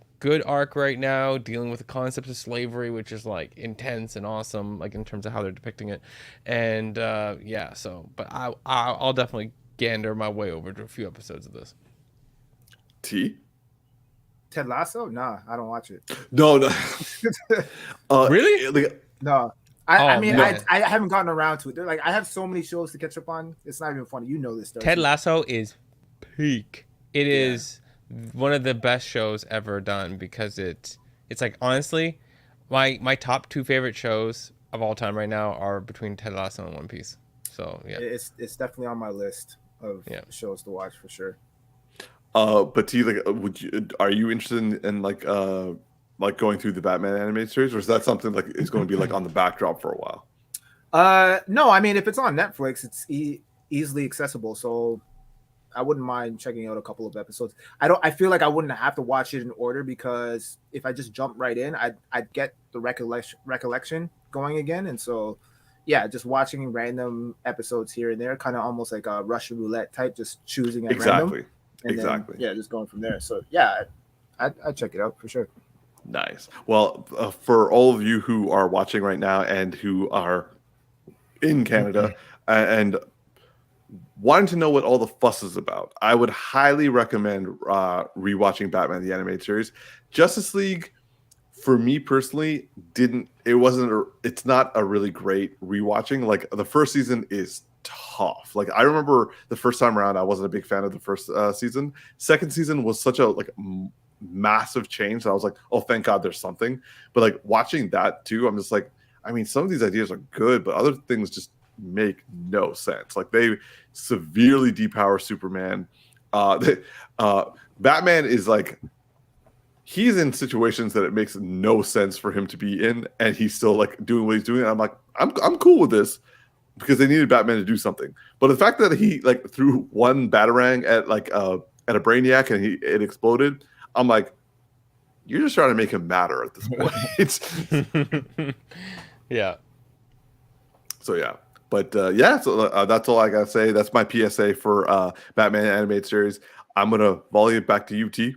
arc right now, dealing with the concept of slavery, which is like intense and awesome, like in terms of how they're depicting it. And yeah, so but I'll definitely gander my way over to a few episodes of this. Ted Lasso? Nah, I don't watch it. No. Really? No. I mean, I haven't gotten around to it. They're like, I have so many shows to catch up on. It's not even funny. You know this stuff. Ted Lasso is peak. It is one of the best shows ever done because it's like, honestly, my top two favorite shows of all time right now are between Ted Lasso and One Piece. So yeah, it's definitely on my list of shows to watch for sure. But do you like? Are you interested in like going through the Batman animated series, or is that something like is going to be like on the backdrop for a while? No, I mean if it's on Netflix, it's easily accessible, so I wouldn't mind checking out a couple of episodes. I feel like I wouldn't have to watch it in order because if I just jump right in, I'd get the recollection going again, and so yeah, just watching random episodes here and there, kind of almost like a Russian roulette type, just choosing at random. Exactly. Then, just going from there. So yeah, I'd check it out for sure. Nice. Well, for all of you who are watching right now and who are in Canada and wanting to know what all the fuss is about, I would highly recommend rewatching Batman the Animated Series. Justice League, for me personally, it's not a really great rewatching. Like the first season is tough. Like I remember the first time around, I wasn't a big fan of the first season. Second season was such a massive change that I was like, oh, thank God there's something. But like watching that too, I'm just like, I mean, some of these ideas are good, but other things just make no sense. Like they severely depower Superman. Batman is like, he's in situations that it makes no sense for him to be in, and he's still like doing what he's doing. And I'm like, I'm cool with this because they needed Batman to do something. But the fact that he like threw one batarang at a Brainiac and it exploded, I'm like, you're just trying to make him matter at this point. Yeah. So yeah, But yeah, so that's all I gotta say. That's my PSA for Batman animated series. I'm gonna volley it back to you, T.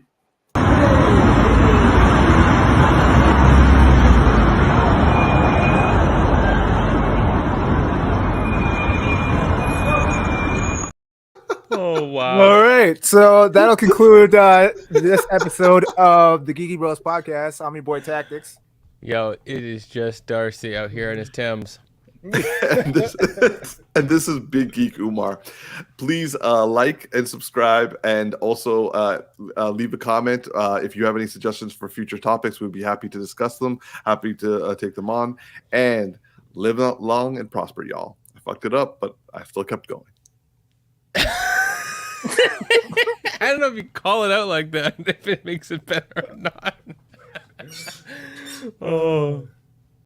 Oh wow. All right, so that'll conclude this episode of the Geeky Bros podcast. I'm your boy Tactix. Yo, it is just Darcy out here in his Timbs. and this is Big Geek Umar. Please like and subscribe, and also leave a comment if you have any suggestions for future topics. We'd be happy to discuss them, happy to take them on, and live long and prosper, y'all. I fucked it up, but I still kept going. I don't know if you call it out like that, if it makes it better or not. Oh.